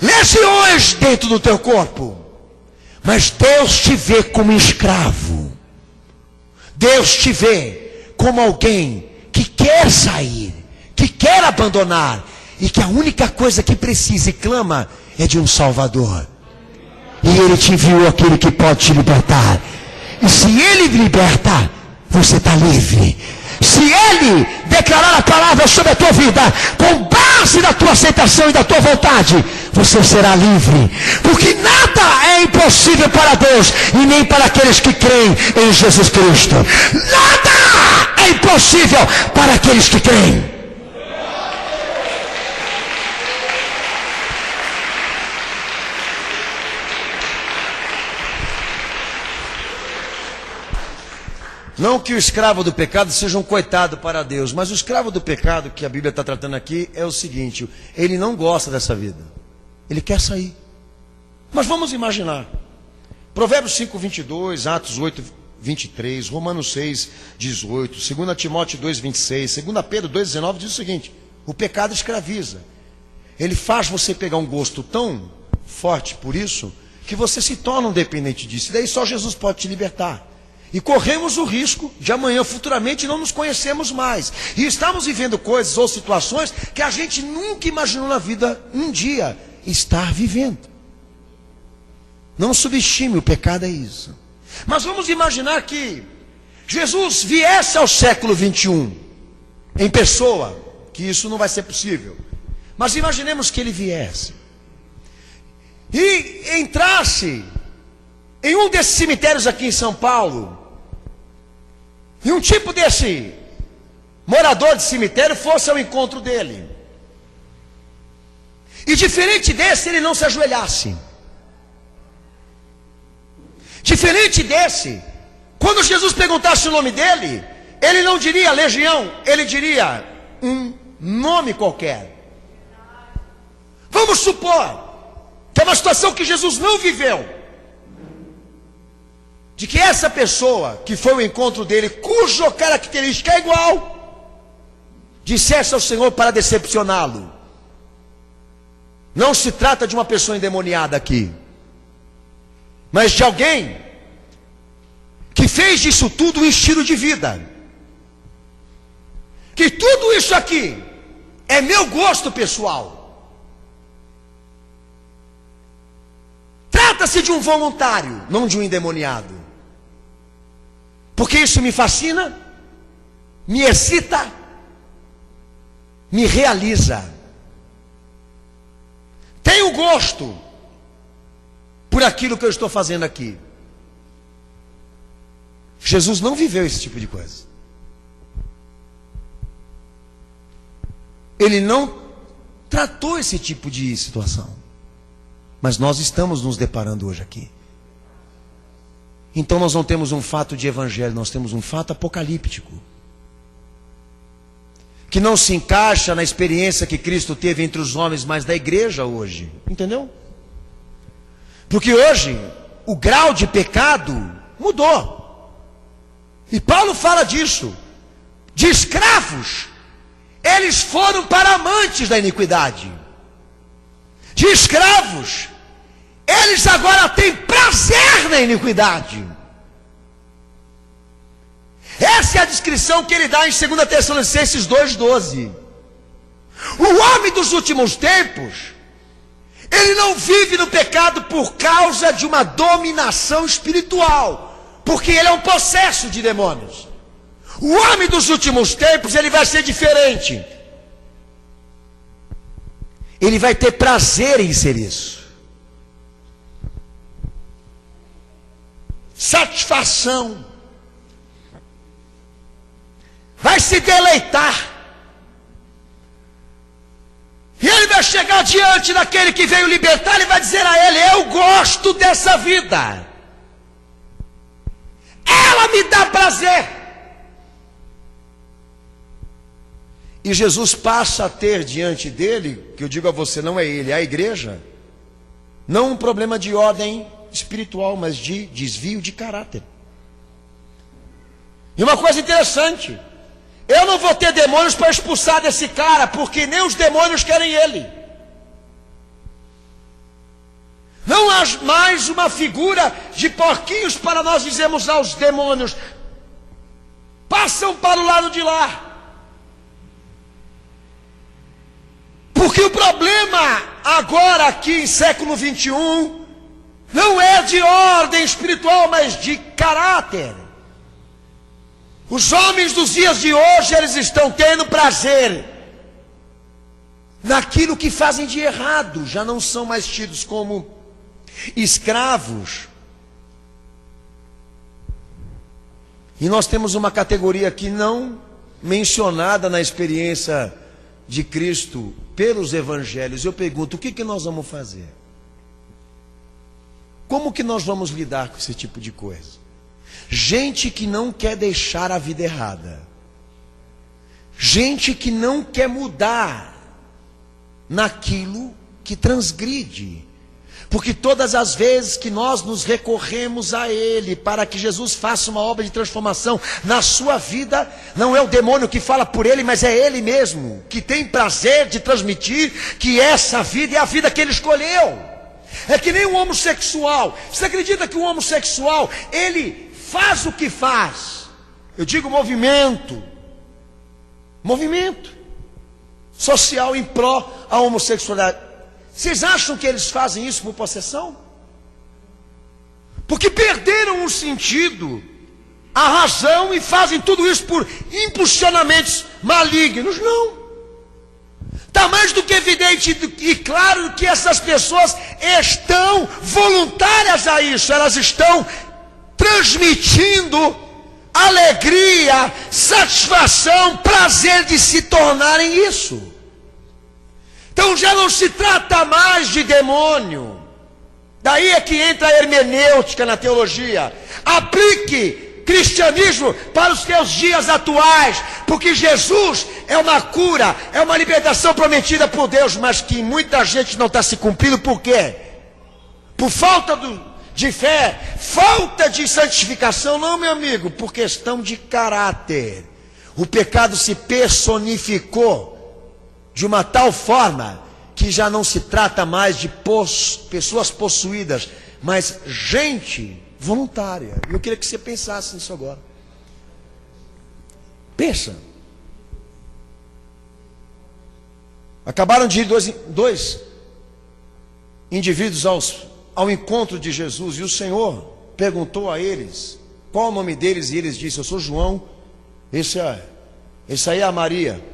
legiões dentro do teu corpo, mas Deus te vê como escravo. Deus te vê como alguém que quer sair, que quer abandonar, e que a única coisa que precisa e clama é de um Salvador. E Ele te enviou aquele que pode te libertar. E se Ele liberta, você está livre. Se Ele declarar a palavra sobre a tua vida, com base na tua aceitação e da tua vontade, você será livre. Porque nada é impossível para Deus e nem para aqueles que creem em Jesus Cristo. Nada é impossível para aqueles que creem. Não que o escravo do pecado seja um coitado para Deus, mas o escravo do pecado que a Bíblia está tratando aqui é o seguinte: ele não gosta dessa vida, ele quer sair. Mas vamos imaginar, Provérbios 5, 22, Atos 8, 23, Romanos 6, 18, 2 Timóteo 2, 26, 2 Pedro 2, 19 diz o seguinte: o pecado escraviza, ele faz você pegar um gosto tão forte por isso, que você se torna um dependente disso, e daí só Jesus pode te libertar. E corremos o risco de amanhã, futuramente, não nos conhecermos mais. E estamos vivendo coisas ou situações que a gente nunca imaginou na vida um dia estar vivendo. Não subestime, o pecado é isso. Mas vamos imaginar que Jesus viesse ao século 21 em pessoa, que isso não vai ser possível. Mas imaginemos que ele viesse e entrasse em um desses cemitérios aqui em São Paulo, e um tipo desse morador de cemitério fosse ao encontro dele, e diferente desse ele não se ajoelhasse. Diferente desse, quando Jesus perguntasse o nome dele, ele não diria Legião, ele diria um nome qualquer. Vamos supor que é uma situação que Jesus não viveu, de que essa pessoa que foi ao encontro dele, cuja característica é igual, dissesse ao Senhor para decepcioná-lo: não se trata de uma pessoa endemoniada aqui, mas de alguém que fez disso tudo um estilo de vida, que tudo isso aqui é meu gosto pessoal. Trata-se de um voluntário, não de um endemoniado. Porque isso me fascina, me excita, me realiza. Tenho gosto por aquilo que eu estou fazendo aqui. Jesus não viveu esse tipo de coisa. Ele não tratou esse tipo de situação. Mas nós estamos nos deparando hoje aqui. Então nós não temos um fato de evangelho, nós temos um fato apocalíptico, que não se encaixa na experiência que Cristo teve entre os homens, mas da igreja hoje. Entendeu? Porque hoje o grau de pecado mudou. E Paulo fala disso. De escravos, eles foram para amantes da iniquidade. De escravos, eles agora têm prazer na iniquidade. Essa é a descrição que ele dá em 2 Tessalonicenses 2,12. O homem dos últimos tempos, ele não vive no pecado por causa de uma dominação espiritual, porque ele é um possesso de demônios. O homem dos últimos tempos, ele vai ser diferente. Ele vai ter prazer em ser isso. satisfação, vai se deleitar. E ele vai chegar diante daquele que veio libertar, ele vai dizer a ele: eu gosto dessa vida, ela me dá prazer. E Jesus passa a ter diante dele, que eu digo a você, não é ele, é a igreja, não um problema de ordem espiritual, mas de desvio de caráter. E uma coisa interessante, eu não vou ter demônios para expulsar desse cara, porque nem os demônios querem ele. Não há mais uma figura de porquinhos para nós dizermos aos demônios: passam para o lado de lá. Porque o problema agora aqui em século 21 não é de ordem espiritual, mas de caráter. Os homens dos dias de hoje, eles estão tendo prazer naquilo que fazem de errado, já não são mais tidos como escravos. E nós temos uma categoria aqui não mencionada na experiência de Cristo pelos evangelhos. Eu pergunto, o que nós vamos fazer? Como que nós vamos lidar com esse tipo de coisa? Gente que não quer deixar a vida errada, gente que não quer mudar naquilo que transgride, porque todas as vezes que nós nos recorremos a Ele para que Jesus faça uma obra de transformação na sua vida, não é o demônio que fala por ele, mas é Ele mesmo que tem prazer de transmitir que essa vida é a vida que Ele escolheu. É que nem um homossexual. Você acredita que um homossexual, ele faz o que faz? Eu digo movimento social em pró à homossexualidade. Vocês acham que eles fazem isso por possessão? Porque perderam o sentido, a razão, e fazem tudo isso por impulsionamentos malignos. Não. Está mais do que evidente e claro que essas pessoas estão voluntárias a isso. Elas estão transmitindo alegria, satisfação, prazer de se tornarem isso. Então já não se trata mais de demônio. Daí é que entra a hermenêutica na teologia. Aplique cristianismo para os seus dias atuais, porque Jesus é uma cura, é uma libertação prometida por Deus, mas que muita gente não está se cumprindo. Por quê? Por falta de fé, falta de santificação. Não, meu amigo, por questão de caráter. O pecado se personificou de uma tal forma que já não se trata mais de pessoas possuídas, mas gente voluntária. Eu queria que você pensasse nisso agora. Pensa. Acabaram de ir dois indivíduos ao encontro de Jesus, e o Senhor perguntou a eles qual o nome deles, e eles disseram: eu sou João, esse aí é a Maria.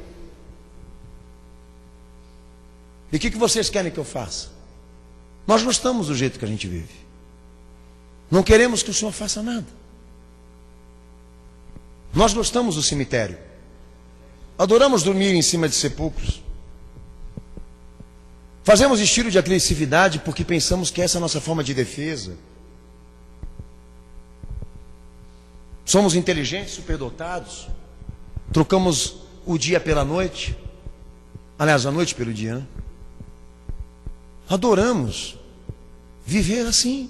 E o que vocês querem que eu faça? Nós gostamos do jeito que a gente vive. Não queremos que o Senhor faça nada. Nós gostamos do cemitério. Adoramos dormir em cima de sepulcros. Fazemos estilo de agressividade porque pensamos que essa é a nossa forma de defesa. Somos inteligentes, superdotados. Trocamos o dia pela noite. Aliás, a noite pelo dia, né? Adoramos viver assim.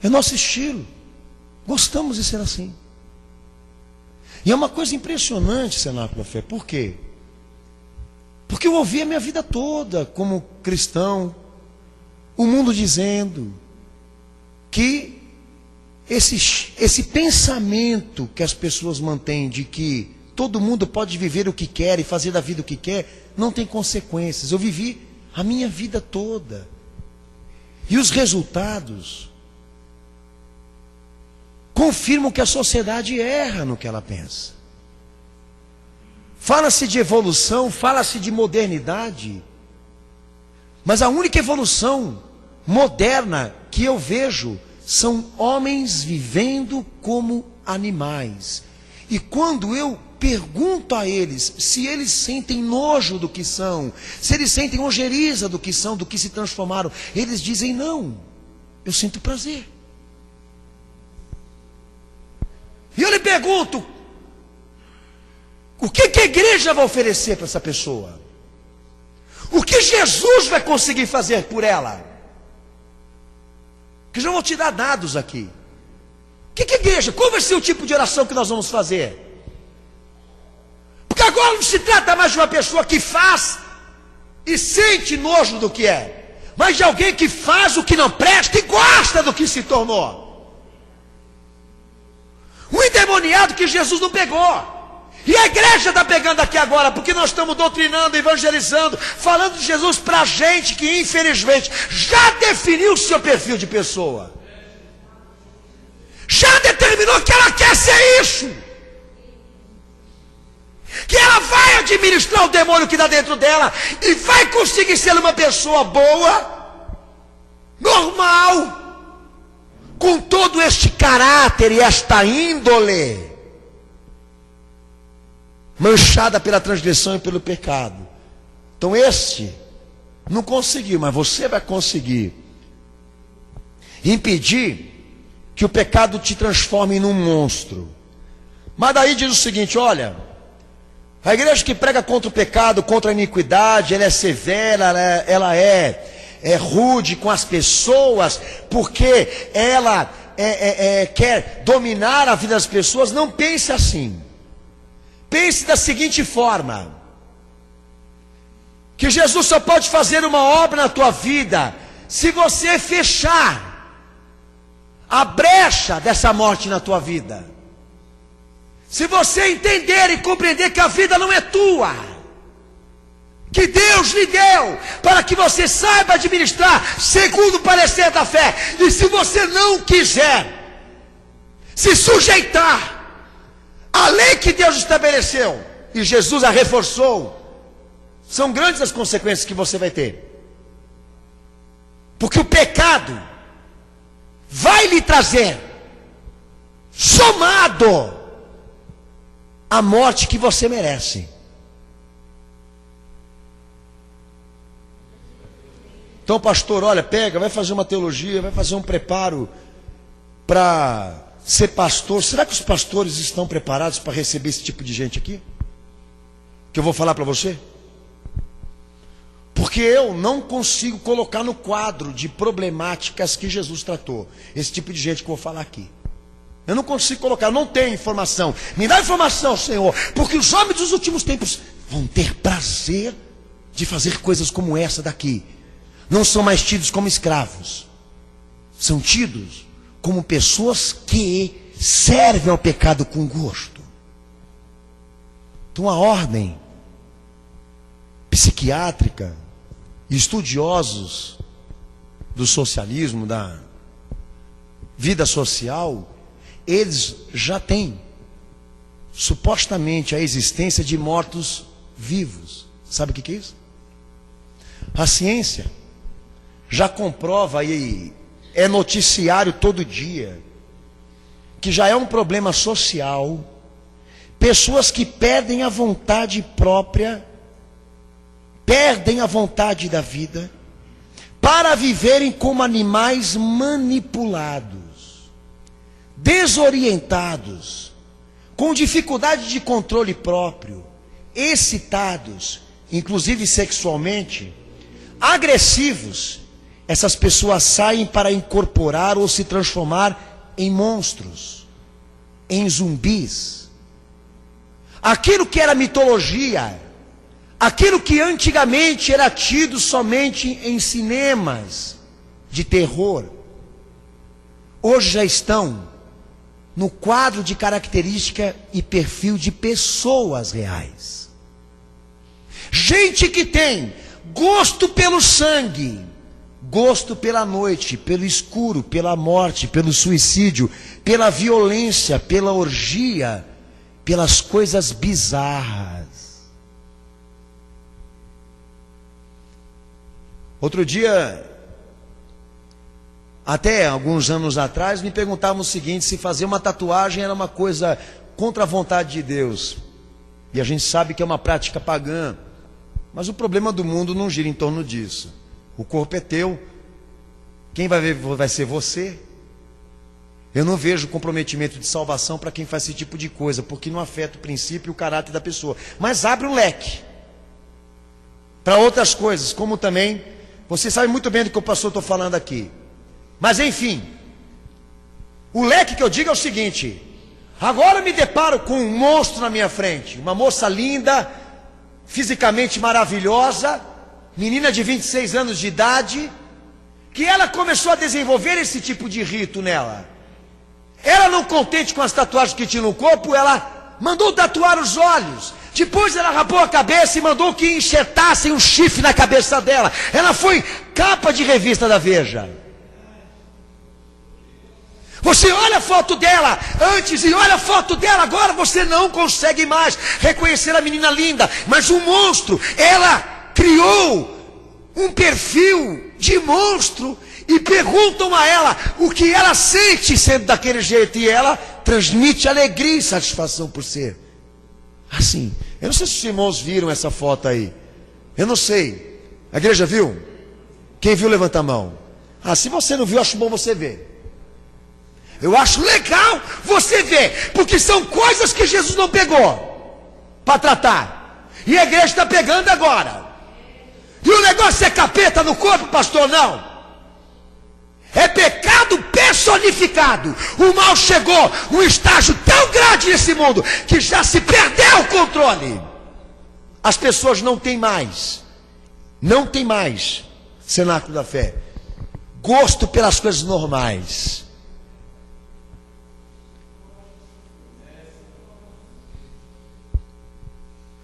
É nosso estilo. Gostamos de ser assim. E é uma coisa impressionante, Cenáculo da Fé. Por quê? Porque eu ouvi a minha vida toda como cristão o mundo dizendo que esse pensamento que as pessoas mantêm de que todo mundo pode viver o que quer e fazer da vida o que quer, não tem consequências. Eu vivi a minha vida toda. E os resultados confirmam que a sociedade erra no que ela pensa. Fala-se de evolução, fala-se de modernidade, mas a única evolução moderna que eu vejo são homens vivendo como animais. E quando eu pergunto a eles se eles sentem nojo do que são, se eles sentem ojeriza do que são, do que se transformaram, eles dizem: não, eu sinto prazer. E eu lhe pergunto: o que a igreja vai oferecer para essa pessoa? O que Jesus vai conseguir fazer por ela? Que já vou te dar dados aqui. O que a igreja, qual vai ser o tipo de oração que nós vamos fazer? Porque agora não se trata mais de uma pessoa que faz e sente nojo do que é, mas de alguém que faz o que não presta e gosta do que se tornou. Um endemoniado que Jesus não pegou. E a igreja está pegando aqui agora, porque nós estamos doutrinando, evangelizando, falando de Jesus para gente que infelizmente já definiu o seu perfil de pessoa. Já determinou que ela quer ser isso. Que ela vai administrar o demônio que está dentro dela e vai conseguir ser uma pessoa boa, normal, com todo este caráter e esta índole, manchada pela transgressão e pelo pecado. Então este não conseguiu, mas você vai conseguir impedir que o pecado te transforme num monstro. Mas daí diz o seguinte: olha, a igreja que prega contra o pecado, contra a iniquidade, ela é severa, ela é rude com as pessoas, porque ela quer dominar a vida das pessoas. Não pense assim. Pense da seguinte forma: que Jesus só pode fazer uma obra na tua vida se você fechar a brecha dessa morte na tua vida. Se você entender e compreender que a vida não é tua, que Deus lhe deu para que você saiba administrar segundo o parecer da fé. E se você não quiser se sujeitar a lei que Deus estabeleceu, e Jesus a reforçou, são grandes as consequências que você vai ter. Porque o pecado vai lhe trazer, somado, a morte que você merece. Então, pastor, olha, pega, vai fazer uma teologia, vai fazer um preparo para ser pastor. Será que os pastores estão preparados para receber esse tipo de gente aqui? Que eu vou falar para você? Porque eu não consigo colocar no quadro de problemáticas que Jesus tratou esse tipo de gente que eu vou falar aqui. Eu não consigo colocar, eu não tenho informação. Me dá informação, Senhor, porque os homens dos últimos tempos vão ter prazer de fazer coisas como essa daqui. Não são mais tidos como escravos, são tidos como pessoas que servem ao pecado com gosto. Então a ordem psiquiátrica e estudiosos do socialismo, da vida social, eles já têm supostamente a existência de mortos vivos. Sabe o que é isso? A ciência já comprova, e é noticiário todo dia, que já é um problema social, pessoas que perdem a vontade própria, perdem a vontade da vida, para viverem como animais manipulados, desorientados, com dificuldade de controle próprio, excitados, inclusive sexualmente, agressivos. Essas pessoas saem para incorporar ou se transformar em monstros, em zumbis. Aquilo que era mitologia, aquilo que antigamente era tido somente em cinemas de terror, hoje já estão no quadro de característica e perfil de pessoas reais. Gente que tem gosto pelo sangue, gosto pela noite, pelo escuro, pela morte, pelo suicídio, pela violência, pela orgia, pelas coisas bizarras. Outro dia, até alguns anos atrás, me perguntavam o seguinte: se fazer uma tatuagem era uma coisa contra a vontade de Deus. E a gente sabe que é uma prática pagã. Mas o problema do mundo não gira em torno disso. O corpo é teu. Quem vai ver vai ser você. Eu não vejo comprometimento de salvação para quem faz esse tipo de coisa, porque não afeta o princípio e o caráter da pessoa. Mas abre um leque para outras coisas, como também, você sabe muito bem do que o pastor está falando aqui. Mas enfim, o leque que eu digo é o seguinte: agora me deparo com um monstro na minha frente, uma moça linda, fisicamente maravilhosa, menina de 26 anos de idade, que ela começou a desenvolver esse tipo de rito nela. Ela, não contente com as tatuagens que tinha no corpo, ela mandou tatuar os olhos. Depois ela rapou a cabeça e mandou que enxertassem um chifre na cabeça dela. Ela foi capa de revista da Veja. Você olha a foto dela antes e olha a foto dela agora, você não consegue mais reconhecer a menina linda. Mas um monstro, ela criou um perfil de monstro e perguntam a ela o que ela sente sendo daquele jeito. E ela transmite alegria e satisfação por ser assim. Eu não sei se os irmãos viram essa foto aí. Eu não sei. A igreja viu? Quem viu, levanta a mão. Ah, se você não viu, acho bom você ver. Eu acho legal você ver, porque são coisas que Jesus não pegou para tratar, e a igreja está pegando agora. E o negócio é capeta no corpo, pastor? Não. É pecado personificado. O mal chegou a um estágio tão grande nesse mundo que já se perdeu o controle. As pessoas não têm mais cenáculo da fé, gosto pelas coisas normais.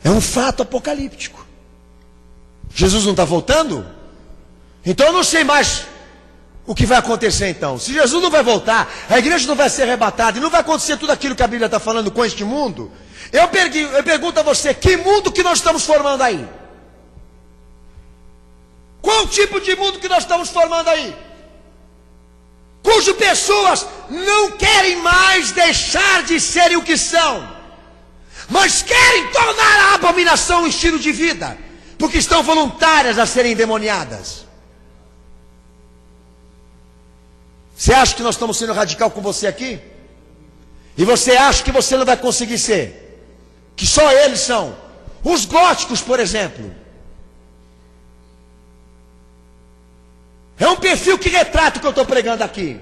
É um fato apocalíptico. Jesus não está voltando? Então eu não sei mais o que vai acontecer então. Se Jesus não vai voltar, a igreja não vai ser arrebatada, e não vai acontecer tudo aquilo que a Bíblia está falando com este mundo. Eu pergunto a você: que mundo que nós estamos formando aí? Qual tipo de mundo que nós estamos formando aí? Cujo pessoas não querem mais deixar de serem o que são, mas querem tornar a abominação um estilo de vida, porque estão voluntárias a serem endemoniadas. Você acha que nós estamos sendo radical com você aqui? E você acha que você não vai conseguir ser? Que só eles são? Os góticos, por exemplo. É um perfil que retrata o que eu estou pregando aqui.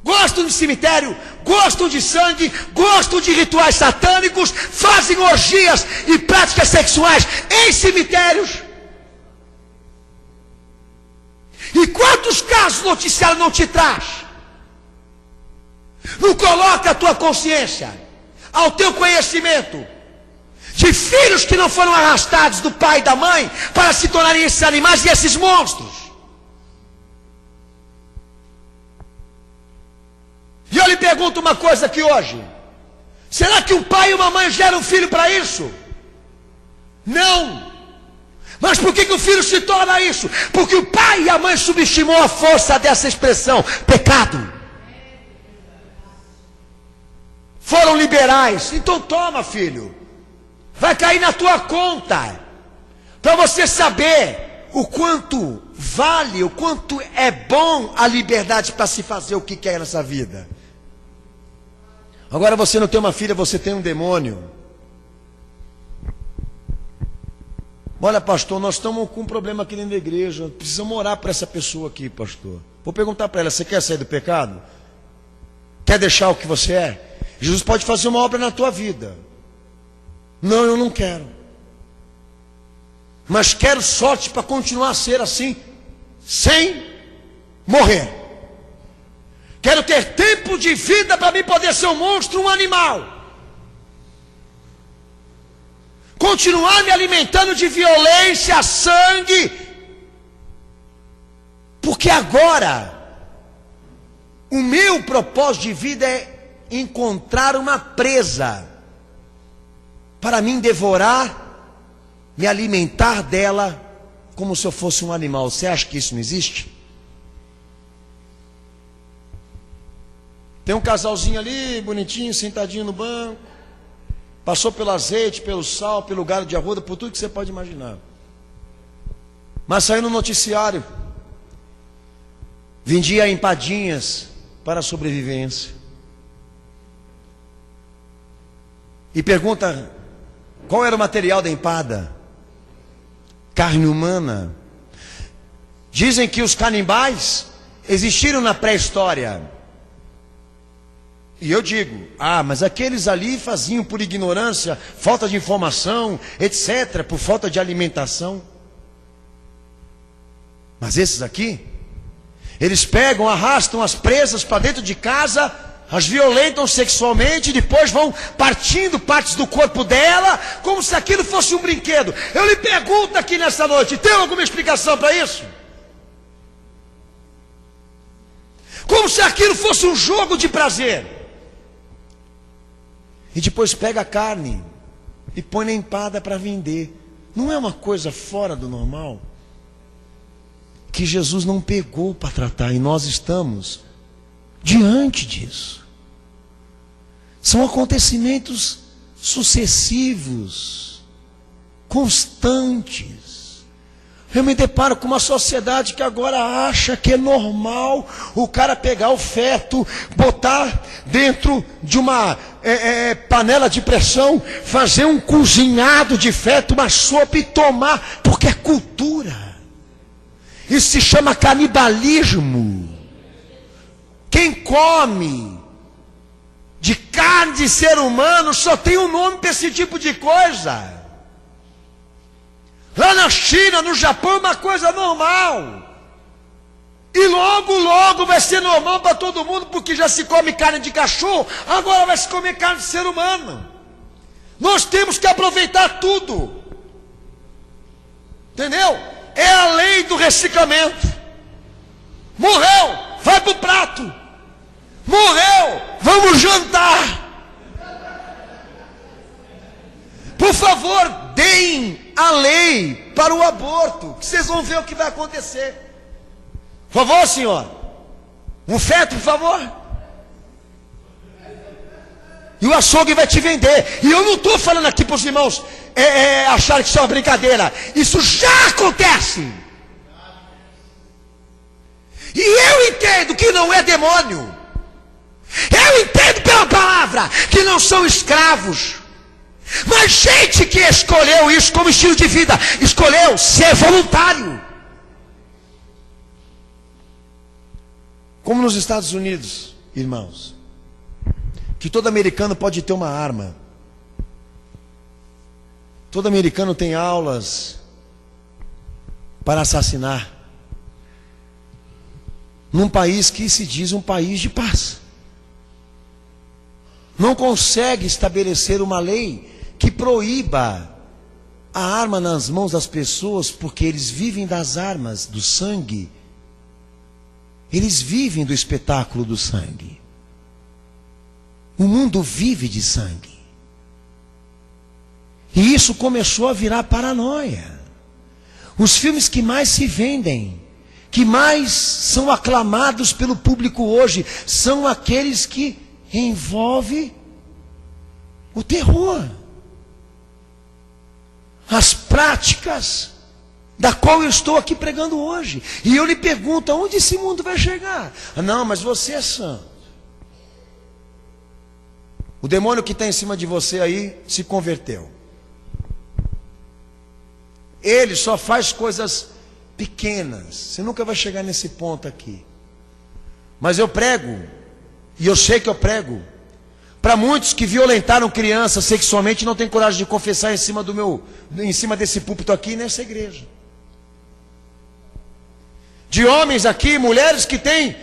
Gostam de cemitério, gostam de sangue, gostam de rituais satânicos, fazem orgias e práticas sexuais em cemitérios. E quantos casos o noticiário não te traz? Não coloca a tua consciência, ao teu conhecimento, de filhos que não foram arrastados do pai e da mãe para se tornarem esses animais e esses monstros. E eu lhe pergunto uma coisa aqui hoje: será que um pai e uma mãe geram um filho para isso? Não. Mas por que o filho se torna isso? Porque o pai e a mãe subestimou a força dessa expressão, pecado. Foram liberais. Então toma, filho, vai cair na tua conta, para você saber o quanto vale, o quanto é bom a liberdade para se fazer o que quer nessa vida. Agora você não tem uma filha, você tem um demônio. Olha, pastor, nós estamos com um problema aqui dentro da igreja, precisamos orar para essa pessoa aqui, pastor. Vou perguntar para ela: você quer sair do pecado? Quer deixar o que você é? Jesus pode fazer uma obra na tua vida. Não, eu não quero. Mas quero sorte para continuar a ser assim, sem morrer. Quero ter tempo de vida para mim poder ser um monstro, um animal. Continuar me alimentando de violência, sangue. Porque agora, o meu propósito de vida é encontrar uma presa para mim devorar, me alimentar dela como se eu fosse um animal. Você acha que isso não existe? Tem um casalzinho ali, bonitinho, sentadinho no banco. Passou pelo azeite, pelo sal, pelo galho de arruda, por tudo que você pode imaginar. Mas saiu no noticiário. Vendia empadinhas para a sobrevivência. E pergunta, qual era o material da empada? Carne humana. Dizem que os canibais existiram na pré-história. E eu digo, mas aqueles ali faziam por ignorância, falta de informação, etc., por falta de alimentação. Mas esses aqui, eles pegam, arrastam as presas para dentro de casa, as violentam sexualmente, e depois vão partindo partes do corpo dela, como se aquilo fosse um brinquedo. Eu lhe pergunto aqui nessa noite, tem alguma explicação para isso? Como se aquilo fosse um jogo de prazer. E depois pega a carne e põe na empada para vender. Não é uma coisa fora do normal? Que Jesus não pegou para tratar, e nós estamos diante disso. São acontecimentos sucessivos, constantes. Eu me deparo com uma sociedade que agora acha que é normal o cara pegar o feto, botar dentro de uma panela de pressão, fazer um cozinhado de feto, uma sopa e tomar, porque é cultura. Isso se chama canibalismo. Quem come de carne de ser humano só tem um nome para esse tipo de coisa. Lá na China, no Japão, é uma coisa normal. E logo, logo vai ser normal para todo mundo, porque já se come carne de cachorro, agora vai se comer carne de ser humano. Nós temos que aproveitar tudo. Entendeu? É a lei do reciclamento. Morreu, vai para o prato. Morreu, vamos jantar. Por favor, deem a lei para o aborto, que vocês vão ver o que vai acontecer. Por favor, senhor. Um feto, por favor. E o açougue vai te vender. E eu não estou falando aqui para os irmãos acharem que isso é uma brincadeira. Isso já acontece. E eu entendo que não é demônio. Eu entendo pela palavra que não são escravos. Mas gente que escolheu isso como estilo de vida, escolheu ser voluntário. Como nos Estados Unidos, irmãos, que todo americano pode ter uma arma. Todo americano tem aulas para assassinar. Num país que se diz um país de paz. Não consegue estabelecer uma lei que proíba a arma nas mãos das pessoas, porque eles vivem das armas, do sangue. Eles vivem do espetáculo do sangue. O mundo vive de sangue. E isso começou a virar paranoia. Os filmes que mais se vendem, que mais são aclamados pelo público hoje, são aqueles que envolvem o terror. As práticas da qual eu estou aqui pregando hoje. E eu lhe pergunto, aonde esse mundo vai chegar? Não, mas você é santo. O demônio que está em cima de você aí se converteu. Ele só faz coisas pequenas. Você nunca vai chegar nesse ponto aqui. Mas eu prego, e eu sei que eu prego, para muitos que violentaram crianças sexualmente e não têm coragem de confessar em cima desse púlpito aqui nessa igreja. De homens aqui, mulheres que têm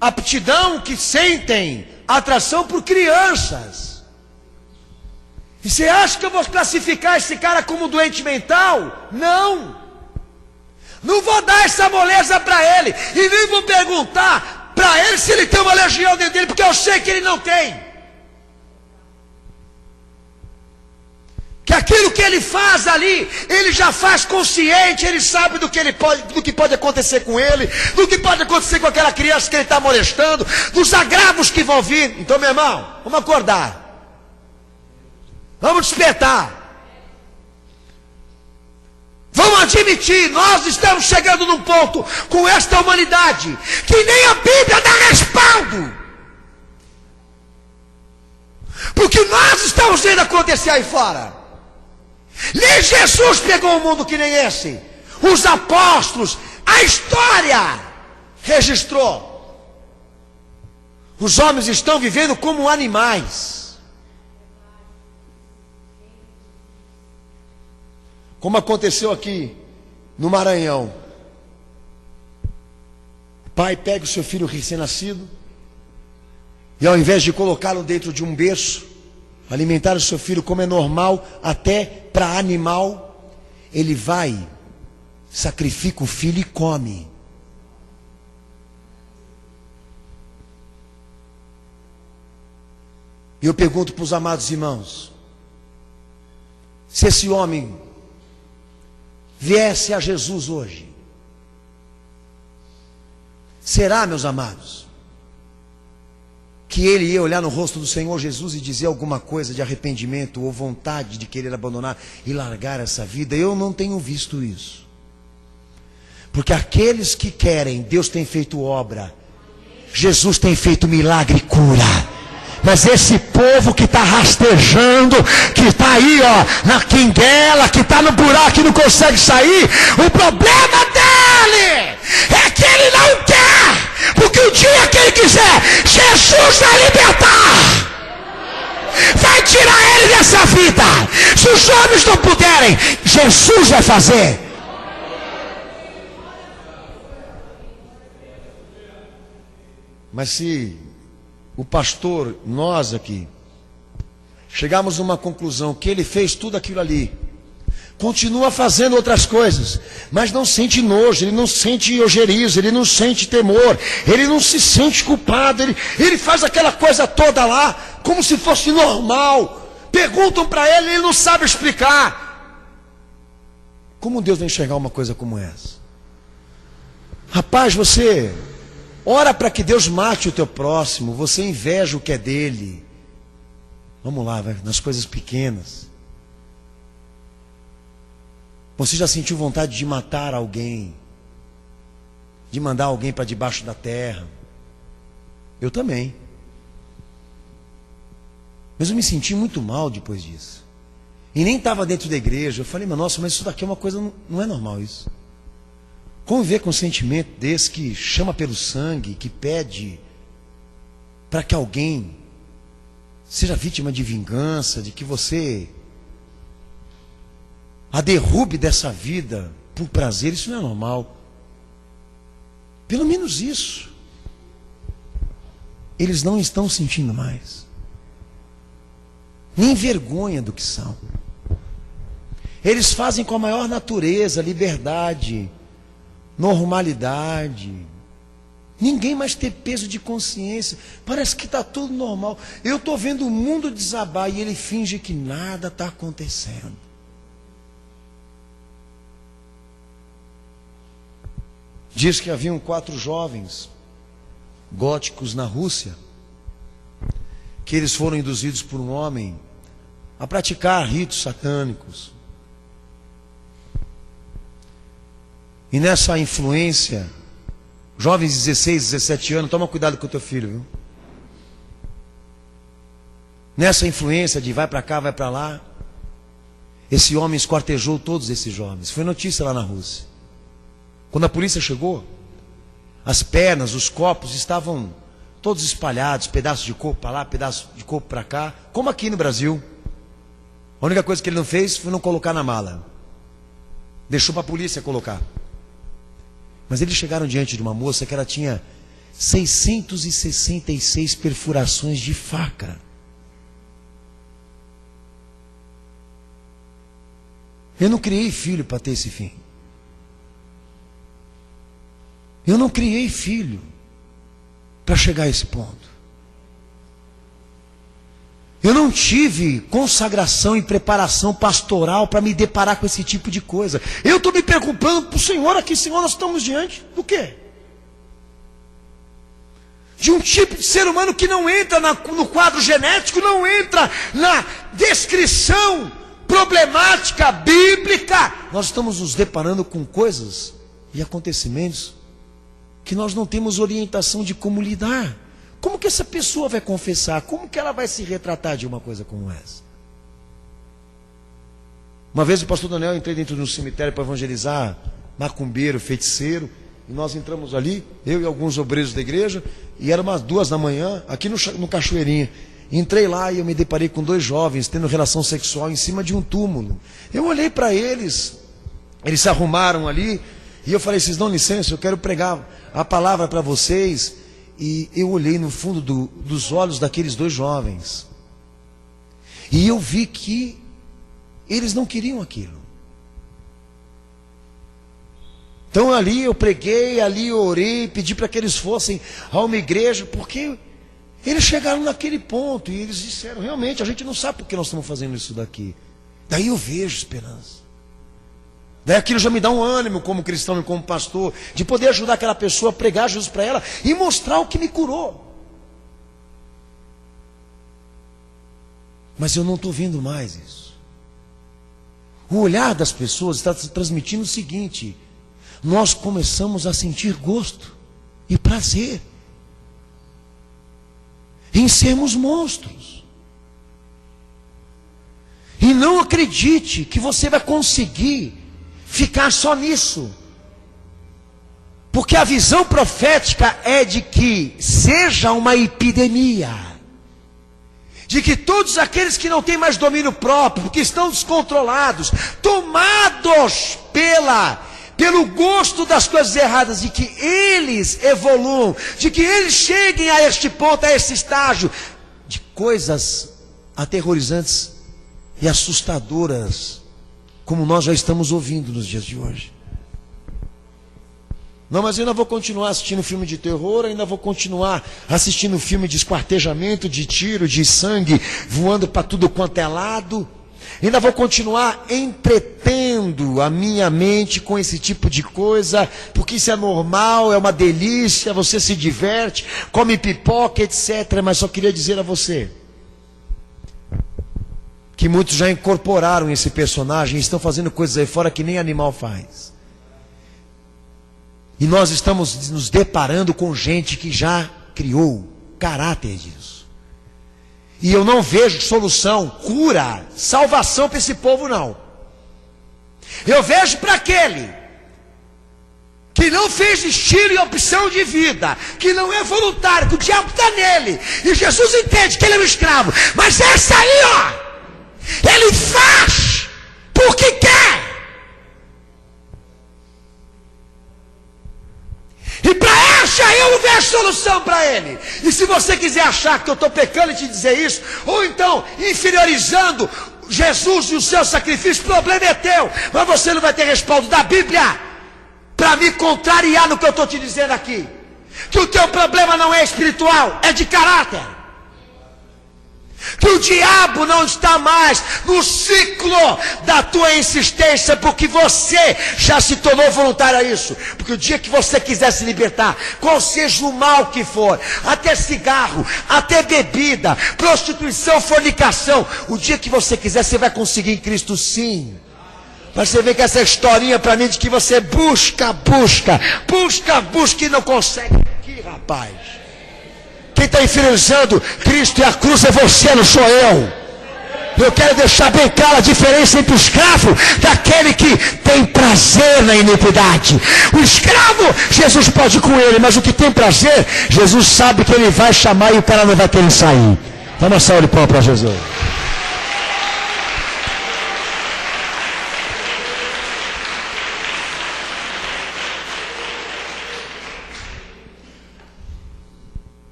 aptidão, que sentem atração por crianças. E você acha que eu vou classificar esse cara como doente mental? Não. Não vou dar essa moleza para ele. E nem vou perguntar para ele se ele tem uma legião dentro dele, porque eu sei que ele não tem. Que aquilo que ele faz ali, ele já faz consciente, ele sabe do que pode acontecer com ele, do que pode acontecer com aquela criança que ele está molestando, dos agravos que vão vir. Então, meu irmão, vamos acordar, vamos despertar, vamos admitir, nós estamos chegando num ponto com esta humanidade que nem a Bíblia dá respaldo, porque nós estamos vendo acontecer aí fora. Nem Jesus pegou um mundo que nem esse. Os apóstolos, a história registrou. Os homens estão vivendo como animais. Como aconteceu aqui no Maranhão. O pai pega o seu filho recém-nascido e ao invés de colocá-lo dentro de um berço, alimentar o seu filho como é normal, até para animal, ele vai, sacrifica o filho e come. E eu pergunto para os amados irmãos, se esse homem viesse a Jesus hoje, será, meus amados, que ele ia olhar no rosto do Senhor Jesus e dizer alguma coisa de arrependimento ou vontade de querer abandonar e largar essa vida? Eu não tenho visto isso. Porque aqueles que querem, Deus tem feito obra, Jesus tem feito milagre e cura. Mas esse povo que está rastejando, que está aí na quinguela, que está no buraco, que não consegue sair, o problema dele é que ele não quer. Porque o dia que ele quiser, Jesus vai libertar, vai tirar ele dessa vida. Se os homens não puderem, Jesus vai fazer. Mas se o pastor, nós aqui, chegamos a uma conclusão que ele fez tudo aquilo ali, continua fazendo outras coisas, mas não sente nojo, ele não sente ojeriza, ele não sente temor, ele não se sente culpado, ele faz aquela coisa toda lá, como se fosse normal. Perguntam para ele, ele não sabe explicar. Como Deus vai enxergar uma coisa como essa? Rapaz, você ora para que Deus mate o teu próximo, você inveja o que é dele. Vamos lá, vai, nas coisas pequenas. Você já sentiu vontade de matar alguém? De mandar alguém para debaixo da terra? Eu também. Mas eu me senti muito mal depois disso. E nem estava dentro da igreja. Eu falei, mas nossa, mas isso daqui é uma coisa, não é normal isso. Conviver com um sentimento desse que chama pelo sangue, que pede para que alguém seja vítima de vingança, de que você a derrube dessa vida por prazer, isso não é normal. Pelo menos isso eles não estão sentindo mais, nem vergonha do que são. Eles fazem com a maior natureza, liberdade, normalidade. Ninguém mais tem peso de consciência. Parece que está tudo normal. Eu estou vendo o mundo desabar e ele finge que nada está acontecendo. Diz que haviam 4 jovens góticos na Rússia, que eles foram induzidos por um homem a praticar ritos satânicos. E nessa influência, jovens de 16, 17 anos, toma cuidado com o teu filho, viu? Nessa influência de vai para cá, vai para lá, esse homem esquartejou todos esses jovens. Foi notícia lá na Rússia. Quando a polícia chegou, as pernas, os corpos estavam todos espalhados, pedaços de corpo para lá, pedaços de corpo para cá, como aqui no Brasil. A única coisa que ele não fez foi não colocar na mala. Deixou para a polícia colocar. Mas eles chegaram diante de uma moça que ela tinha 666 perfurações de faca. Eu não criei filho para ter esse fim. Eu não criei filho para chegar a esse ponto. Eu não tive consagração e preparação pastoral para me deparar com esse tipo de coisa. Eu estou me preocupando para o Senhor aqui. Senhor, nós estamos diante do quê? De um tipo de ser humano que não entra no quadro genético, não entra na descrição problemática bíblica. Nós estamos nos deparando com coisas e acontecimentos que nós não temos orientação de como lidar. Como que essa pessoa vai confessar? Como que ela vai se retratar de uma coisa como essa? Uma vez o pastor Daniel, entrei dentro de um cemitério para evangelizar macumbeiro, feiticeiro, e nós entramos ali, eu e alguns obreiros da igreja, e era umas 2 da manhã, aqui no Cachoeirinha. Entrei lá e eu me deparei com 2 jovens tendo relação sexual em cima de um túmulo. Eu olhei para eles, eles se arrumaram ali, e eu falei, vocês dão licença, eu quero pregar a palavra para vocês. E eu olhei no fundo dos olhos daqueles 2 jovens. E eu vi que eles não queriam aquilo. Então ali eu preguei, ali eu orei, pedi para que eles fossem a uma igreja, porque eles chegaram naquele ponto e eles disseram, realmente, a gente não sabe por que nós estamos fazendo isso daqui. Daí eu vejo esperança. Daí aquilo já me dá um ânimo como cristão e como pastor, de poder ajudar aquela pessoa a pregar Jesus para ela e mostrar o que me curou. Mas eu não estou vendo mais isso. O olhar das pessoas está transmitindo o seguinte: nós começamos a sentir gosto e prazer em sermos monstros. E não acredite que você vai conseguir ficar só nisso, porque a visão profética é de que seja uma epidemia, de que todos aqueles que não têm mais domínio próprio, que estão descontrolados, tomados pelo gosto das coisas erradas, de que eles evoluam, de que eles cheguem a este ponto, a esse estágio de coisas aterrorizantes e assustadoras, como nós já estamos ouvindo nos dias de hoje. Não, mas eu ainda vou continuar assistindo filme de terror, ainda vou continuar assistindo filme de esquartejamento, de tiro, de sangue, voando para tudo quanto é lado. Ainda vou continuar entretendo a minha mente com esse tipo de coisa, porque isso é normal, é uma delícia, você se diverte, come pipoca, etc. Mas só queria dizer a você que muitos já incorporaram esse personagem e estão fazendo coisas aí fora que nem animal faz. E nós estamos nos deparando com gente que já criou caráter disso. E eu não vejo solução, cura, salvação para esse povo, não. Eu vejo para aquele que não fez estilo e opção de vida, que não é voluntário, que o diabo está nele, e Jesus entende que ele é um escravo, mas essa aí, ó, ele faz porque quer. E para essa eu não vejo solução para ele. E se você quiser achar que eu estou pecando e te dizer isso, ou então inferiorizando Jesus e o seu sacrifício, o problema é teu. Mas você não vai ter respaldo da Bíblia para me contrariar no que eu estou te dizendo aqui. Que o teu problema não é espiritual, é de caráter. Que o diabo não está mais no ciclo da tua insistência, porque você já se tornou voluntário a isso. Porque o dia que você quiser se libertar, qual seja o mal que for, até cigarro, até bebida, prostituição, fornicação, o dia que você quiser, você vai conseguir em Cristo, sim. Mas você vê que essa historinha para mim de que você busca e não consegue aqui, rapaz. Quem está inferiorizando Cristo e a cruz é você, não sou eu. Eu quero deixar bem clara a diferença entre o escravo daquele que tem prazer na iniquidade. O escravo, Jesus pode ir com ele, mas o que tem prazer, Jesus sabe que ele vai chamar e o cara não vai querer sair. Dá uma salva de palmas para Jesus.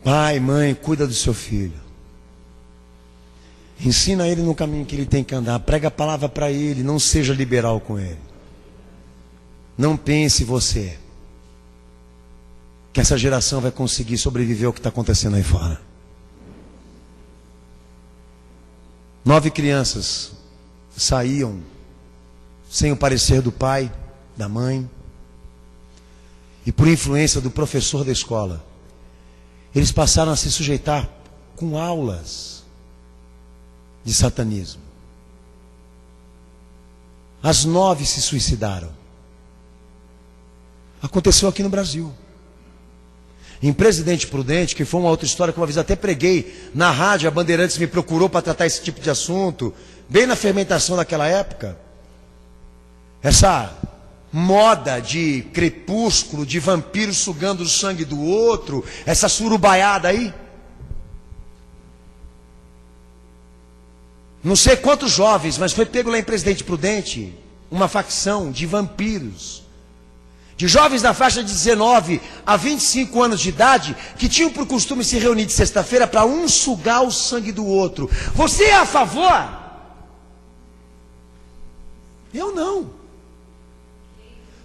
Pai, mãe, cuida do seu filho. Ensina ele no caminho que ele tem que andar. Prega a palavra para ele. Não seja liberal com ele. Não pense você que essa geração vai conseguir sobreviver ao que está acontecendo aí fora. 9 crianças saíam sem o parecer do pai, da mãe, e por influência do professor da escola, eles passaram a se sujeitar com aulas de satanismo. As 9 se suicidaram. Aconteceu aqui no Brasil. Em Presidente Prudente, que foi uma outra história que uma vez até preguei na rádio, a Bandeirantes me procurou para tratar esse tipo de assunto, bem na fermentação daquela época. Essa moda de crepúsculo, de vampiro sugando o sangue do outro, essa surubaiada aí. Não sei quantos jovens, mas foi pego lá em Presidente Prudente uma facção de vampiros, de jovens na faixa de 19 a 25 anos de idade, que tinham por costume se reunir de sexta-feira para um sugar o sangue do outro. Você é a favor? Eu não.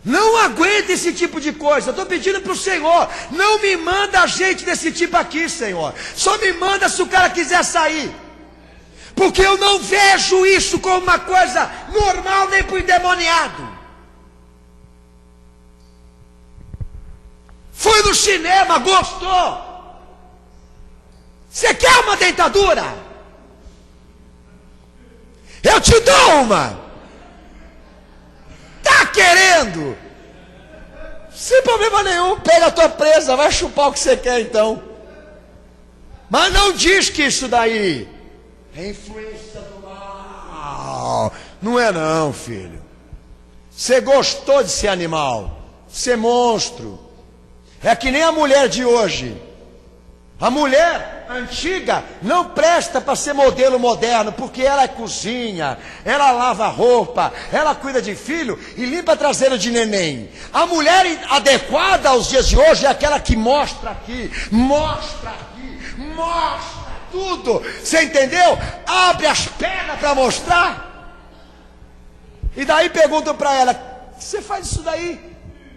Não aguento esse tipo de coisa. Estou pedindo para o Senhor, não me manda gente desse tipo aqui, Senhor. Só me manda se o cara quiser sair. Porque eu não vejo isso como uma coisa normal nem para o endemoniado. Foi no cinema, gostou? Você quer uma dentadura? Eu te dou uma. Tá querendo? Sem problema nenhum, pega a tua presa, vai chupar o que você quer então. Mas não diz que isso daí é influência do mal. Não é não, filho. Você gostou de ser animal, ser monstro. É que nem a mulher de hoje. A mulher antiga não presta para ser modelo moderno, porque ela cozinha, ela lava roupa, ela cuida de filho e limpa a traseira de neném. A mulher adequada aos dias de hoje é aquela que mostra aqui, mostra tudo. Você entendeu? Abre as pernas para mostrar. E daí perguntam para ela: você faz isso daí?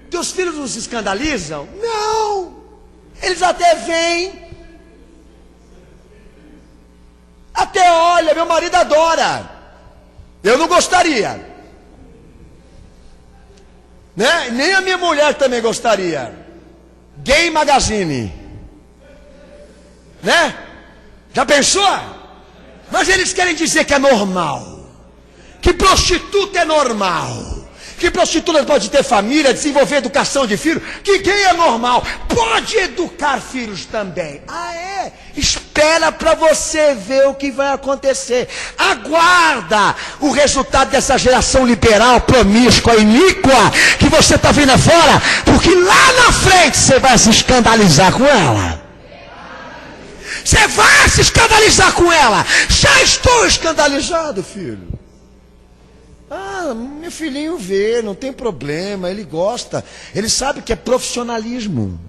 Teus filhos não se escandalizam? Não. Eles até vêm. Até olha, meu marido adora. Eu não gostaria, né? Nem a minha mulher também gostaria. Gay Magazine, né? Já pensou? Mas eles querem dizer que é normal, que prostituta é normal, que prostituta pode ter família, desenvolver educação de filho, que gay é normal, pode educar filhos também. Ah, é? Espera para você ver o que vai acontecer. Aguarda o resultado dessa geração liberal, promíscua, iníqua, que você está vendo fora, porque lá na frente você vai se escandalizar com ela. Você vai se escandalizar com ela. Já estou escandalizado, filho. Ah, meu filhinho vê, não tem problema, ele gosta, ele sabe que é profissionalismo.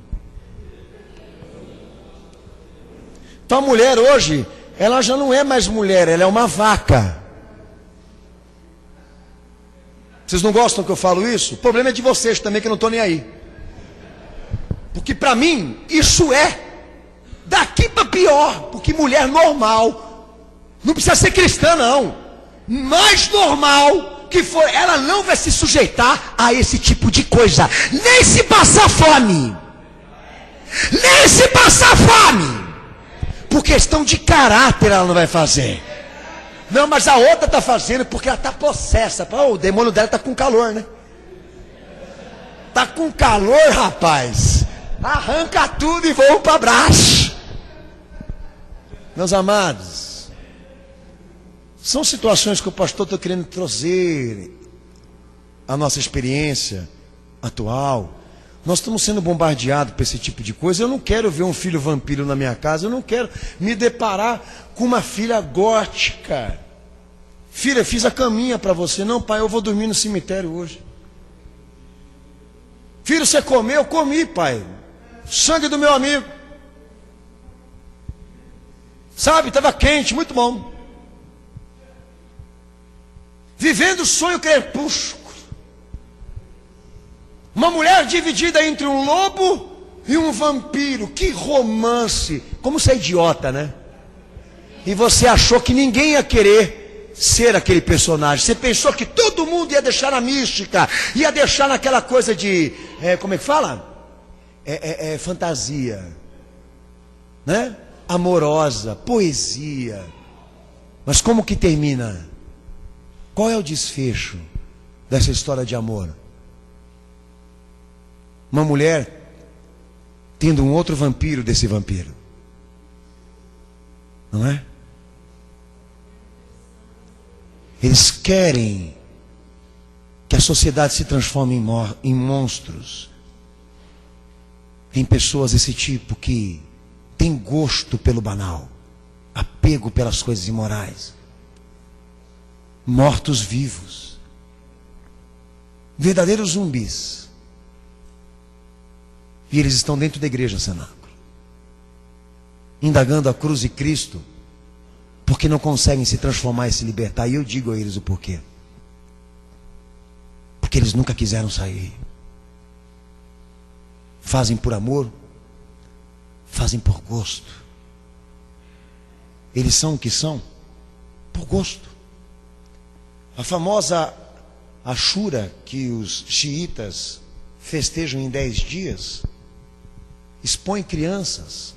Então a mulher hoje, ela já não é mais mulher, ela é uma vaca. Vocês não gostam que eu falo isso? O problema é de vocês também, que eu não estou nem aí. Porque para mim, isso é daqui para pior, porque mulher normal, não precisa ser cristã não, mais normal que for, ela não vai se sujeitar a esse tipo de coisa, nem se passar fome, nem se passar fome, por questão de caráter ela não vai fazer. Não, mas a outra está fazendo porque ela está possessa. Oh, o demônio dela está com calor, né? Está com calor, rapaz. Arranca tudo e voa para braço. Meus amados, são situações que o pastor está querendo trazer a nossa experiência atual. Nós estamos sendo bombardeados por esse tipo de coisa. Eu não quero ver um filho vampiro na minha casa. Eu não quero me deparar com uma filha gótica. Filha, fiz a caminha para você. Não, pai, eu vou dormir no cemitério hoje. Filho, você comeu? Eu comi, pai. Sangue do meu amigo. Sabe, estava quente, muito bom. Vivendo o sonho crepúsculo. Uma mulher dividida entre um lobo E um vampiro, que romance. Como você é idiota, né? E você achou que ninguém ia querer ser aquele personagem. Você pensou que todo mundo ia deixar na mística, ia deixar naquela coisa de, como é que fala? Fantasia, né? Amorosa, poesia. Mas como que termina? Qual é o desfecho dessa história de amor? Uma mulher tendo um outro vampiro desse vampiro. Não é? Eles querem que a sociedade se transforme em monstros. Em pessoas desse tipo que tem gosto pelo banal, apego pelas coisas imorais, mortos vivos, verdadeiros zumbis. E eles estão dentro da igreja, cenáculo, indagando a cruz de Cristo, porque não conseguem se transformar e se libertar. E eu digo a eles o porquê. Porque eles nunca quiseram sair. Fazem por amor, fazem por gosto. Eles são o que são por gosto. A famosa Ashura, que os xiitas festejam em 10 dias, expõe crianças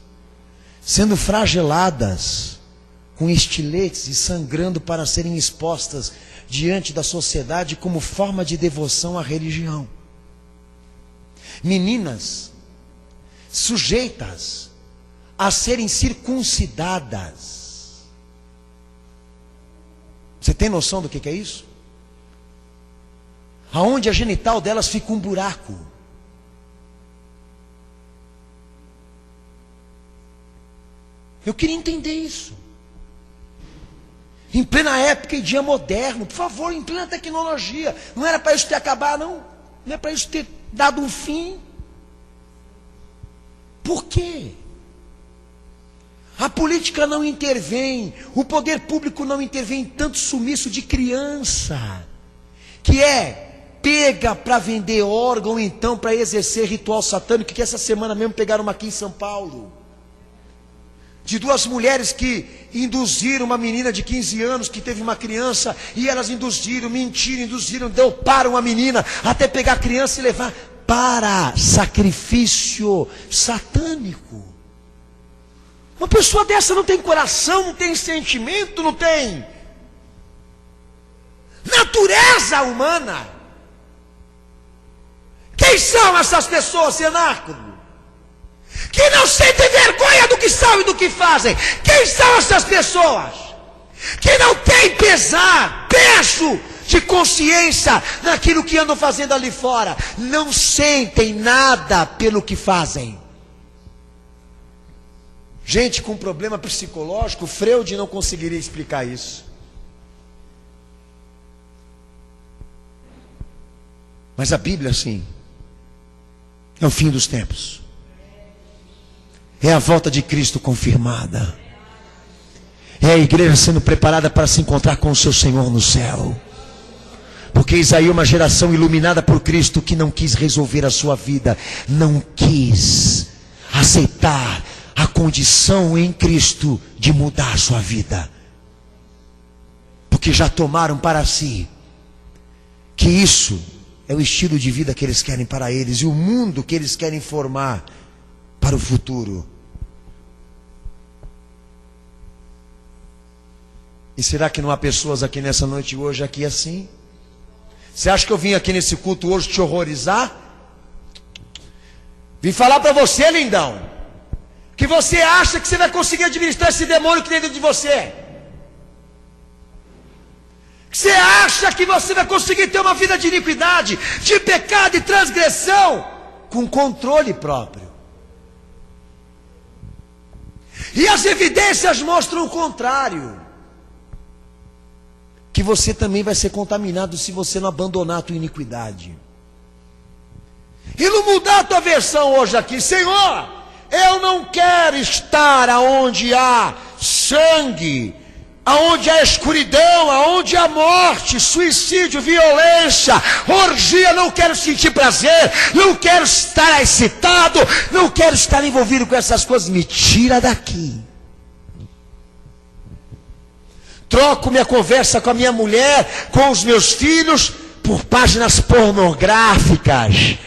sendo flageladas com estiletes e sangrando para serem expostas diante da sociedade como forma de devoção à religião. Meninas sujeitas a serem circuncidadas. Você tem noção do que é isso? Aonde a genital delas fica um buraco. Eu queria entender isso. Em plena época e dia moderno, por favor, em plena tecnologia. Não era para isso ter acabado, não. Não é para isso ter dado um fim. Por quê? A política não intervém, o poder público não intervém em tanto sumiço de criança, que é pega para vender órgão, então para exercer ritual satânico, que essa semana mesmo pegaram uma aqui em São Paulo. De 2 mulheres que induziram uma menina de 15 anos que teve uma criança, e elas mentiram, doparam a menina, até pegar a criança e levar para sacrifício satânico. Uma pessoa dessa não tem coração, não tem sentimento, não tem natureza humana. Quem são essas pessoas, cenáculo? Que não sentem vergonha do que são e do que fazem. Quem são essas pessoas? Que não têm peso de consciência naquilo que andam fazendo ali fora. Não sentem nada pelo que fazem. Gente com problema psicológico, Freud não conseguiria explicar isso. Mas a Bíblia, sim, é o fim dos tempos. É a volta de Cristo confirmada. É a igreja sendo preparada para se encontrar com o seu Senhor no céu. Porque Isaías é uma geração iluminada por Cristo que não quis resolver a sua vida, não quis aceitar a condição em Cristo de mudar a sua vida. Porque já tomaram para si que isso é o estilo de vida que eles querem para eles e o mundo que eles querem formar para o futuro. E será que não há pessoas aqui nessa noite hoje aqui assim? Você acha que eu vim aqui nesse culto hoje te horrorizar? Vim falar para você, lindão, que você acha que você vai conseguir administrar esse demônio que tem dentro de você. Que você acha que você vai conseguir ter uma vida de iniquidade, de pecado e transgressão, com controle próprio. E as evidências mostram o contrário. Que você também vai ser contaminado se você não abandonar a tua iniquidade. E não mudar a tua versão hoje aqui. Senhor, eu não quero estar aonde há sangue, aonde há escuridão, aonde há morte, suicídio, violência, orgia, não quero sentir prazer, não quero estar excitado, não quero estar envolvido com essas coisas, me tira daqui. Troco minha conversa com a minha mulher, com os meus filhos, por páginas pornográficas,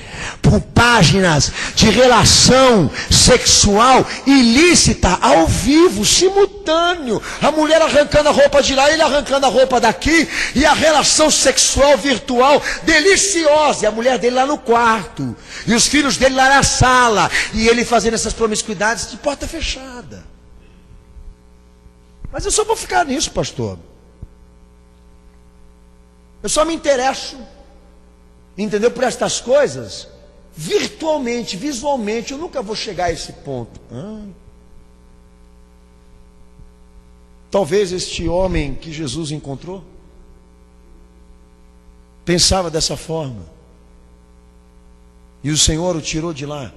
por páginas de relação sexual ilícita, ao vivo, simultâneo. A mulher arrancando a roupa de lá, ele arrancando a roupa daqui, e a relação sexual virtual deliciosa. E a mulher dele lá no quarto, e os filhos dele lá na sala, e ele fazendo essas promiscuidades de porta fechada. Mas eu só vou ficar nisso, pastor. Eu só me interesso, entendeu, por estas coisas. Virtualmente, visualmente, eu nunca vou chegar a esse ponto. Talvez este homem que Jesus encontrou pensava dessa forma, e o Senhor o tirou de lá.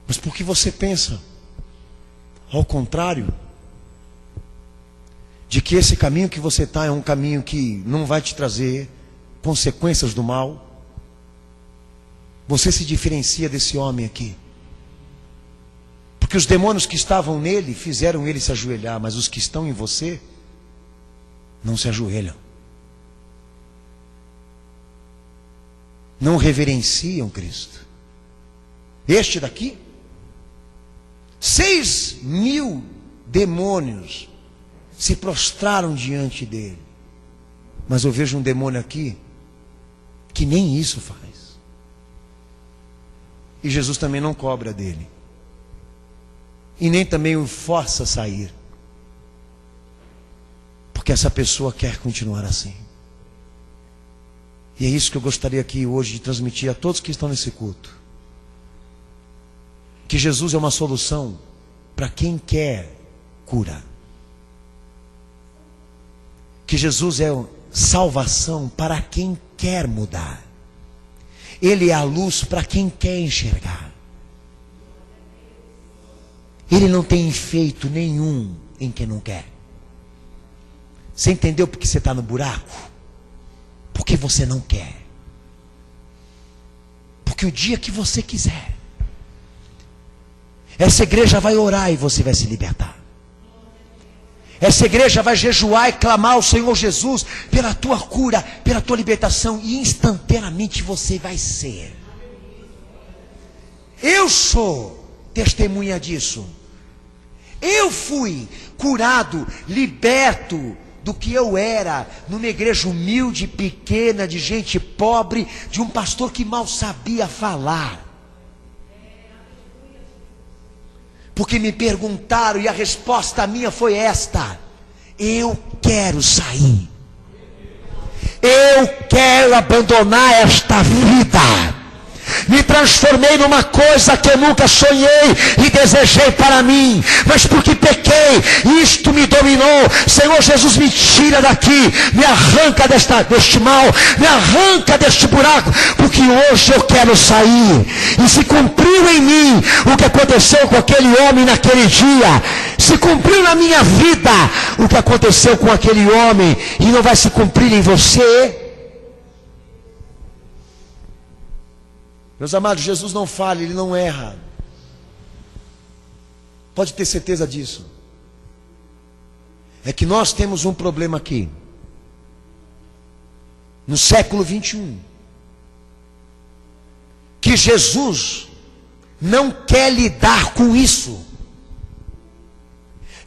Mas por que você pensa ao contrário, de que esse caminho que você está é um caminho que não vai te trazer consequências do mal? Você se diferencia desse homem aqui, porque os demônios que estavam nele fizeram ele se ajoelhar, mas os que estão em você não se ajoelham, não reverenciam Cristo. Este daqui, 6.000 demônios se prostraram diante dele, mas eu vejo um demônio aqui que nem isso faz. E Jesus também não cobra dele, e nem também o força a sair, porque essa pessoa quer continuar assim. E é isso que eu gostaria aqui hoje de transmitir a todos que estão nesse culto: que Jesus é uma solução para quem quer cura, que Jesus é salvação para quem quer mudar, Ele é a luz para quem quer enxergar. Ele não tem efeito nenhum em quem não quer. Você entendeu porque você está no buraco? Porque você não quer. Porque o dia que você quiser, essa igreja vai orar e você vai se libertar. Essa igreja vai jejuar e clamar ao Senhor Jesus pela tua cura, pela tua libertação, e instantaneamente você vai ser. Eu sou testemunha disso. Eu fui curado, liberto do que eu era, numa igreja humilde, pequena, de gente pobre, de um pastor que mal sabia falar. Porque me perguntaram e a resposta minha foi esta: eu quero sair. Eu quero abandonar esta vida. Me transformei numa coisa que eu nunca sonhei e desejei para mim, mas porque pequei, isto me dominou. Senhor Jesus, me tira daqui, me arranca deste mal, me arranca deste buraco, porque hoje eu quero sair. E se cumpriu em mim o que aconteceu com aquele homem naquele dia, se cumpriu na minha vida o que aconteceu com aquele homem, e não vai se cumprir em você? Meus amados, Jesus não falha, Ele não erra. Pode ter certeza disso. É que nós temos um problema aqui, no século 21, que Jesus não quer lidar com isso,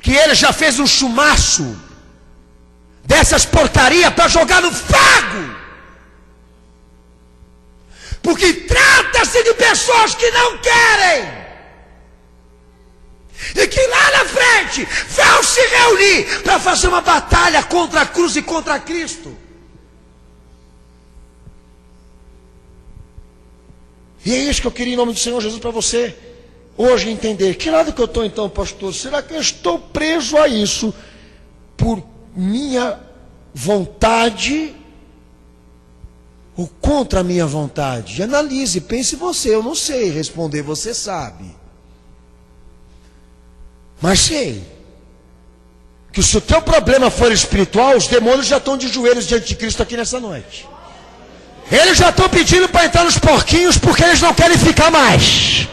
que Ele já fez um chumaço dessas porcarias para jogar no fogo. Porque trata-se de pessoas que não querem, e que lá na frente vão se reunir para fazer uma batalha contra a cruz e contra Cristo. E é isso que eu queria, em nome do Senhor Jesus, para você hoje entender. Que lado que eu estou então, pastor? Será que eu estou preso a isso por minha vontade ou contra a minha vontade? Analise, pense você. Eu não sei responder, você sabe. Mas sei que se o teu problema for espiritual, os demônios já estão de joelhos diante de Cristo aqui nessa noite. Eles já estão pedindo para entrar nos porquinhos porque eles não querem ficar mais.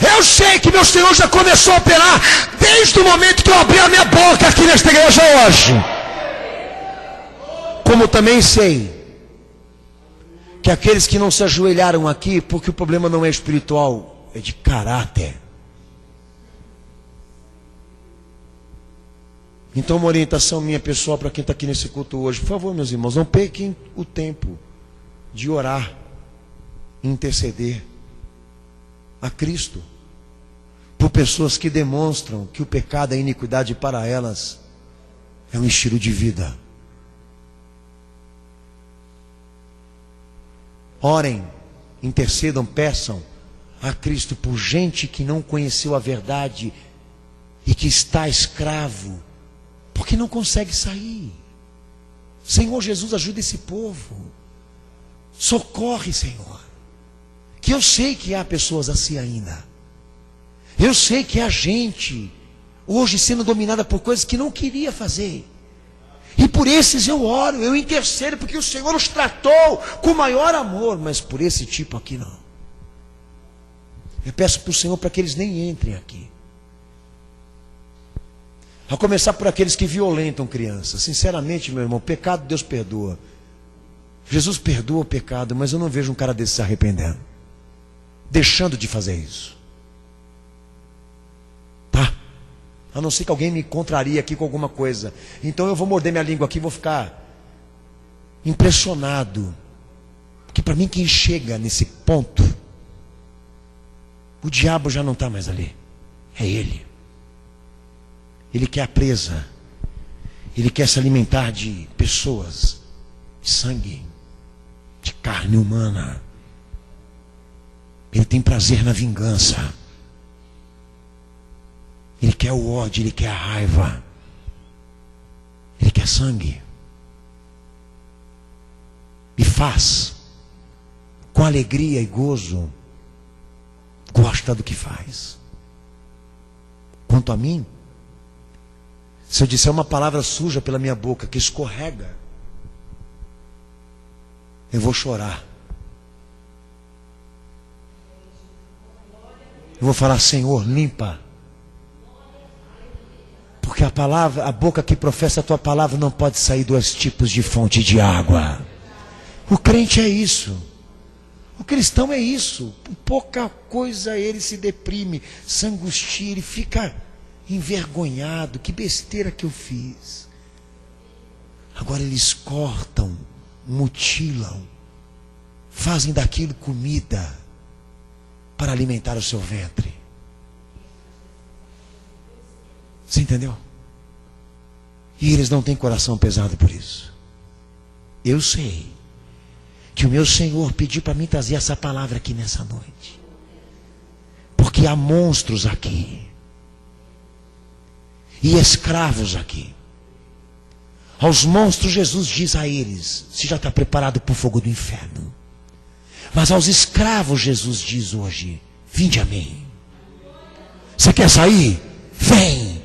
Eu sei que meu Senhor já começou a operar desde o momento que eu abri a minha boca aqui nesta igreja hoje. Como também sei que aqueles que não se ajoelharam aqui, porque o problema não é espiritual, é de caráter. Então uma orientação minha pessoal para quem está aqui nesse culto hoje: por favor, meus irmãos, não percam o tempo de orar, interceder a Cristo por pessoas que demonstram que o pecado, a iniquidade para elas é um estilo de vida. Orem, intercedam, peçam a Cristo por gente que não conheceu a verdade e que está escravo porque não consegue sair. Senhor Jesus, ajuda esse povo. Socorre, Senhor. Que eu sei que há pessoas assim ainda. Eu sei que há gente hoje sendo dominada por coisas que não queria fazer. E por esses eu oro, eu intercedo, porque o Senhor os tratou com maior amor. Mas por esse tipo aqui não. Eu peço para o Senhor para que eles nem entrem aqui. A começar por aqueles que violentam crianças. Sinceramente, meu irmão, pecado Deus perdoa. Jesus perdoa o pecado, mas eu não vejo um cara desse se arrependendo, deixando de fazer isso. Tá? A não ser que alguém me contrarie aqui com alguma coisa. Então eu vou morder minha língua aqui e vou ficar impressionado. Porque para mim quem chega nesse ponto, o diabo já não está mais ali. É ele. Ele quer a presa. Ele quer se alimentar de pessoas, de sangue, de carne humana. Ele tem prazer na vingança. Ele quer o ódio, ele quer a raiva. Ele quer sangue. E faz com alegria e gozo. Gosta do que faz. Quanto a mim, se eu disser uma palavra suja pela minha boca, que escorrega, eu vou chorar. Eu vou falar: Senhor, limpa. Porque a palavra, a boca que professa a tua palavra não pode sair dois tipos de fonte de água. O crente é isso. O cristão é isso. Por pouca coisa ele se deprime, se angustia, ele fica envergonhado. Que besteira que eu fiz. Agora eles cortam, mutilam, fazem daquilo comida para alimentar o seu ventre. Você entendeu? E eles não têm coração pesado por isso. Eu sei que o meu Senhor pediu para mim trazer essa palavra aqui nessa noite, porque há monstros aqui e escravos aqui. Aos monstros Jesus diz a eles: você já está preparado para o fogo do inferno. Mas aos escravos Jesus diz hoje: vinde a mim. Você quer sair? Vem.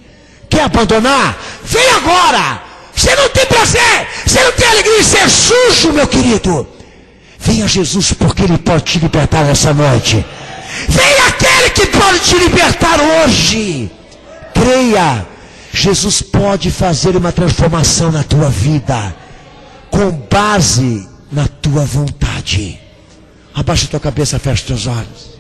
Quer abandonar? Vem agora. Você não tem prazer, você não tem alegria em ser sujo, meu querido. Venha Jesus, porque Ele pode te libertar nessa noite. Venha aquele que pode te libertar hoje. Creia, Jesus pode fazer uma transformação na tua vida, com base na tua vontade. Abaixa tua cabeça, fecha teus olhos.